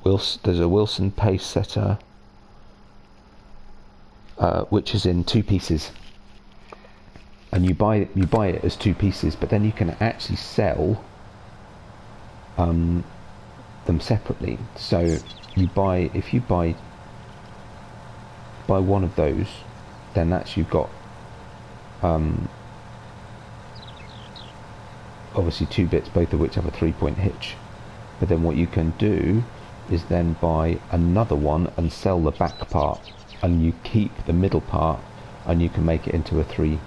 there's a Wilson pace setter, which is in 2 pieces, and you buy it as 2 pieces, but then you can actually sell them separately. So if you buy one of those, then that's you've got obviously 2 bits, both of which have a 3-point hitch. But then what you can do is then buy another one and sell the back part, and you keep the middle part, and you can make it into a 3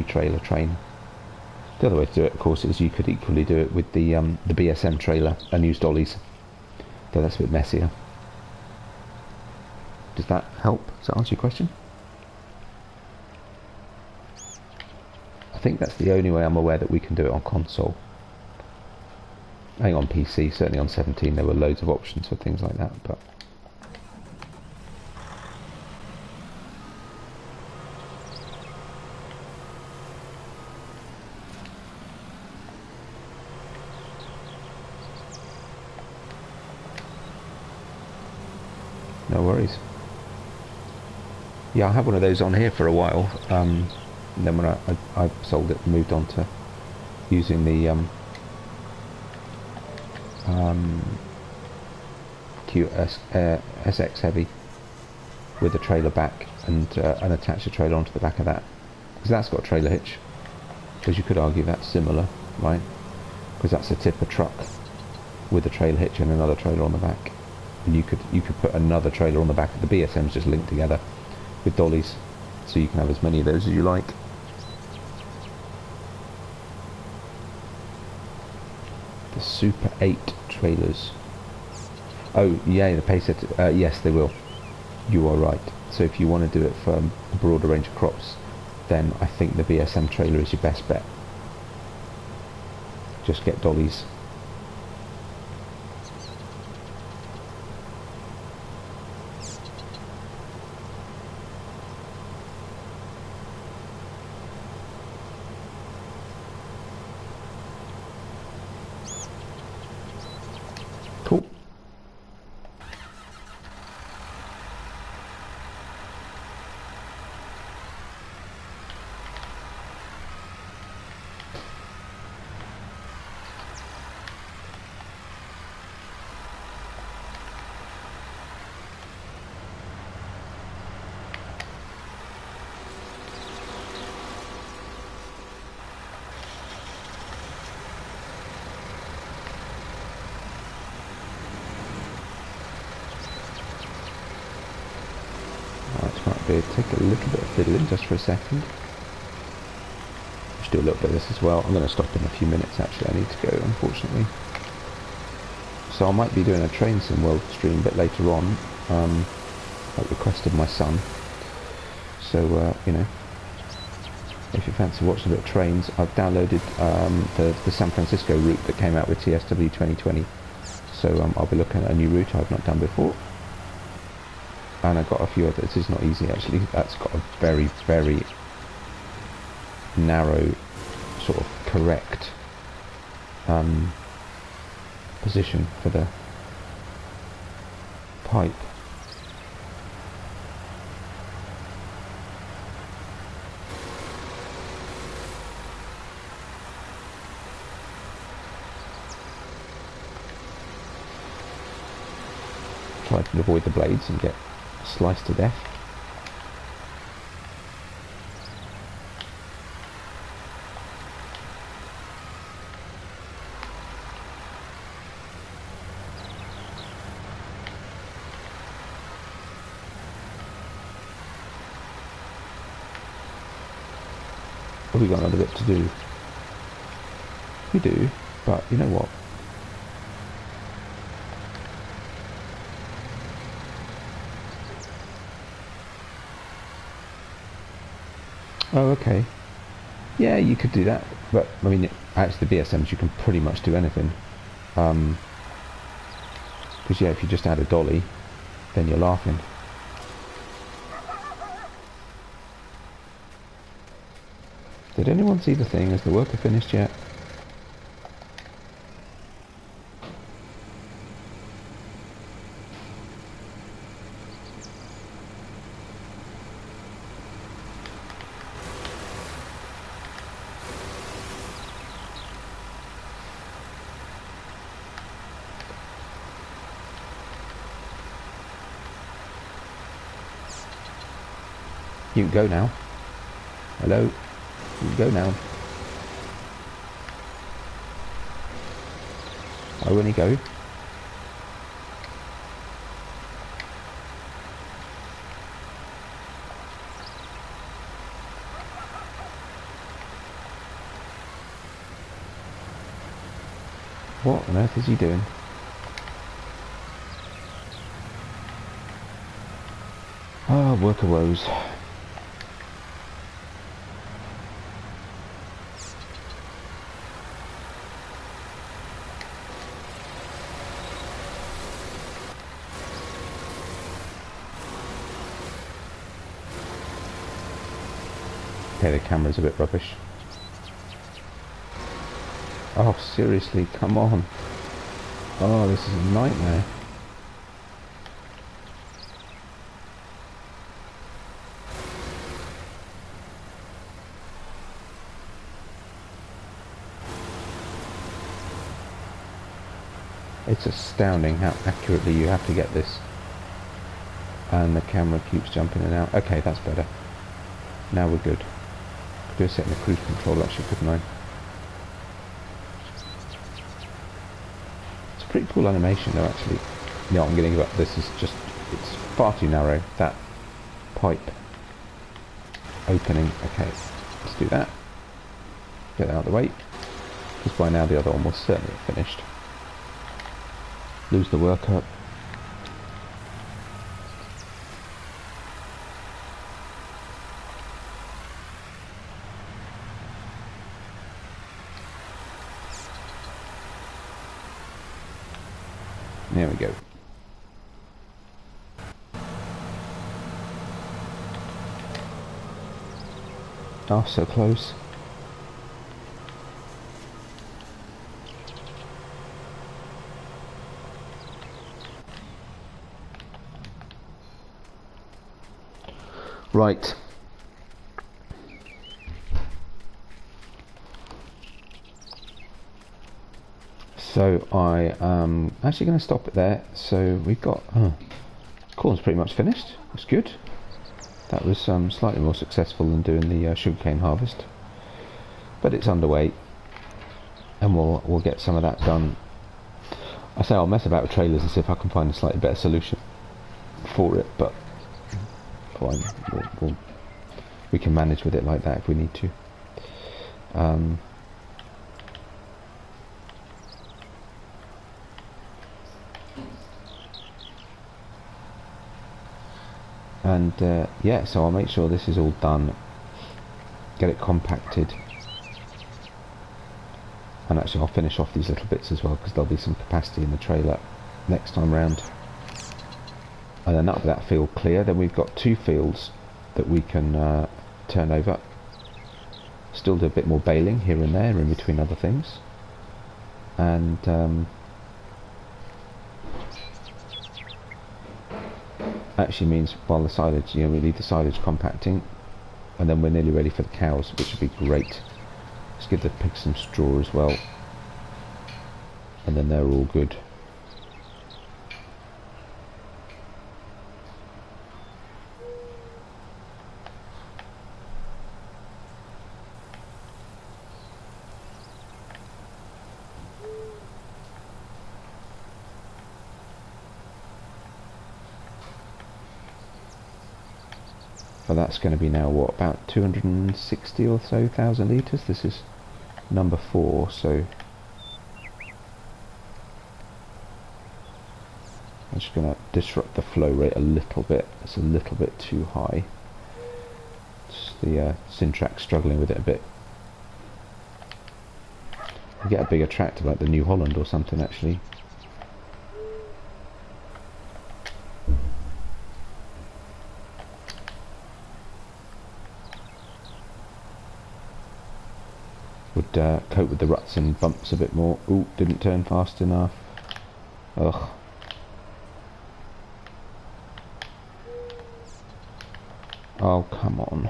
trailer train. The other way to do it, of course, is you could equally do it with the BSM trailer and use dollies, though that's a bit messier. Does that help? Does that answer your question? I think that's the only way I'm aware that we can do it on console. I think on PC, certainly on 17, there were loads of options for things like that, but... No worries. Yeah, I had one of those on here for a while, and then when I sold it and moved on to using the SX Heavy with a trailer back, and attach a trailer onto the back of that, because that's got a trailer hitch, because you could argue that's similar, right? Because that's a tipper truck with a trailer hitch and another trailer on the back, and you could put another trailer on the back of the BSMs just linked together with dollies, so you can have as many of those as you like. The Super 8 trailers. Oh yeah, the pace set. Yes, they will. You are right. So if you want to do it for a broader range of crops, then I think the BSM trailer is your best bet. Just get dollies. Cool. Take a little bit of fiddling just for a second. Just do a little bit of this as well. I'm going to stop in a few minutes actually. I need to go, unfortunately. so I might be doing a train sim world stream a bit later on, at request of my son. So you know, if you fancy watching a bit of trains, I've downloaded the San Francisco route that came out with TSW 2020. So I'll be looking at a new route I've not done before. And I've got a few others. This is not easy actually. That's got a very, very narrow, sort of correct position for the pipe. Try to avoid the blades and get sliced to death. We got another bit to do. We do, but you know what? Oh, okay. Yeah, you could do that, but I mean, actually, the BSMs you can pretty much do anything. Because yeah, if you just add a dolly, then you're laughing. Did anyone see the thing? Has the worker finished yet? You can go now. Hello? You can go now. Oh, when you go? What on earth is he doing? Ah, worker woes. Okay, the camera's a bit rubbish. Oh, seriously, come on. Oh, this is a nightmare. It's astounding how accurately you have to get this. And the camera keeps jumping in and out. Okay, that's better. Now we're good. Could do a setting of cruise control actually, couldn't I? It's a pretty cool animation though actually. You know, I'm going to give up. This is just, it's far too narrow. That pipe opening. Okay, let's do that. Get that out of the way. Because by now the other one will certainly have finished. Lose the worker. There we go. Oh, so close. Right. So I am actually going to stop it there. So we've got corn's pretty much finished. That's good. That was slightly more successful than doing the sugarcane harvest, but it's underway, and we'll get some of that done. I say I'll mess about with trailers and see if I can find a slightly better solution for it, but fine. We can manage with it like that if we need to. And yeah, so I'll make sure this is all done, get it compacted, and actually I'll finish off these little bits as well, because there'll be some capacity in the trailer next time round. And then that'll be that field clear. Then we've got 2 fields that we can turn over. Still do a bit more baling here and there in between other things. And actually means while the silage, we leave the silage compacting, and then we're nearly ready for the cows, which would be great. Let's give the pigs some straw as well, and then they're all good. So that's going to be now what, about 260 or so thousand litres. This is number 4, so I'm just going to disrupt the flow rate a little bit. It's a little bit too high. It's the Syntrax struggling with it a bit. You get a bigger tractor like the New Holland or something actually. Would cope with the ruts and bumps a bit more. Ooh, didn't turn fast enough. Ugh. Oh, come on.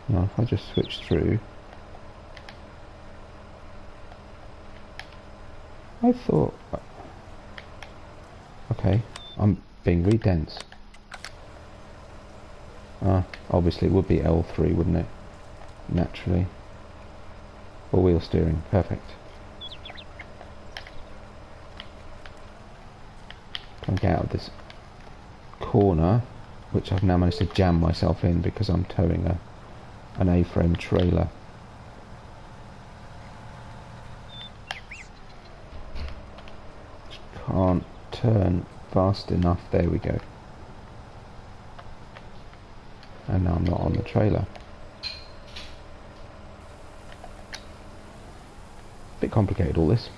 Now, if I just switch through. I thought, okay, I'm being really dense. Obviously it would be L3, wouldn't it? Naturally. Or wheel steering, perfect. Can get out of this corner, which I've now managed to jam myself in because I'm towing an A-frame trailer. Can't turn fast enough. There we go. And now I'm not on the trailer. Bit complicated all this.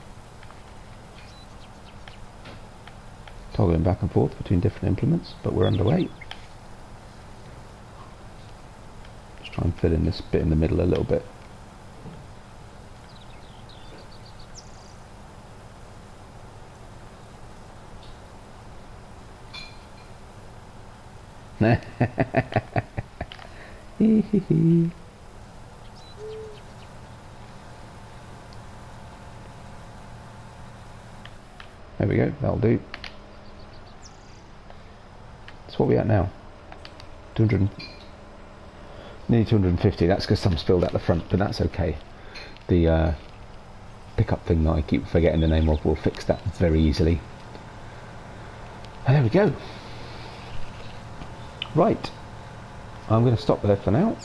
Toggling back and forth between different implements, but we're underway. Just try and fill in this bit in the middle a little bit. There we go, that'll do. So what are we at now? 200, nearly 250. That's because some spilled out the front, but that's okay. The pickup thing that I keep forgetting the name of will fix that very easily. And there we go. Right, I'm going to stop there for now.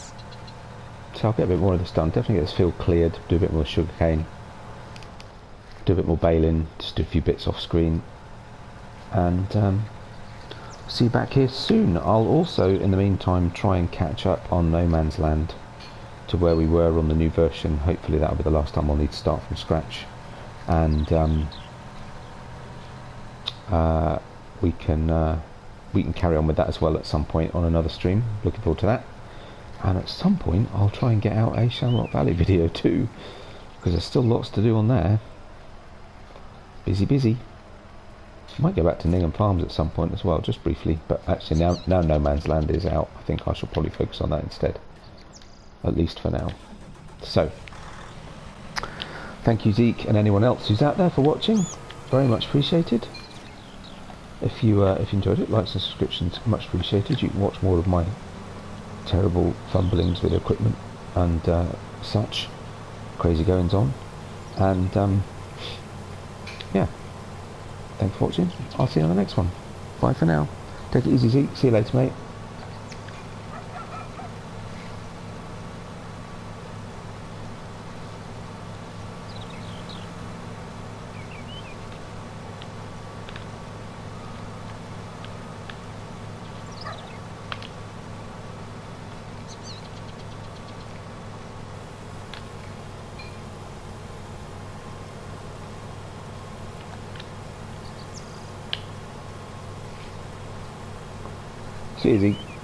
So I'll get a bit more of this done. Definitely get this field cleared, do a bit more sugarcane, do a bit more baling, just do a few bits off screen, and see you back here soon. I'll also, in the meantime, try and catch up on No Man's Land to where we were on the new version. Hopefully that'll be the last time I'll need to start from scratch, and we can carry on with that as well at some point on another stream. Looking forward to that. And at some point I'll try and get out a Shamrock Valley video too, because there's still lots to do on there. Busy. Might go back to Ningham Farms at some point as well, just briefly, but actually now No Man's Land is out, I think I shall probably focus on that instead, at least for now. So thank you Zeke and anyone else who's out there for watching, very much appreciated. If you enjoyed it, likes and subscriptions much appreciated. You can watch more of my terrible fumblings with equipment and such crazy goings on. And yeah, thanks for watching. I'll see you on the next one. Bye for now. Take it easy, Zeke. See you later, mate. Cheersy.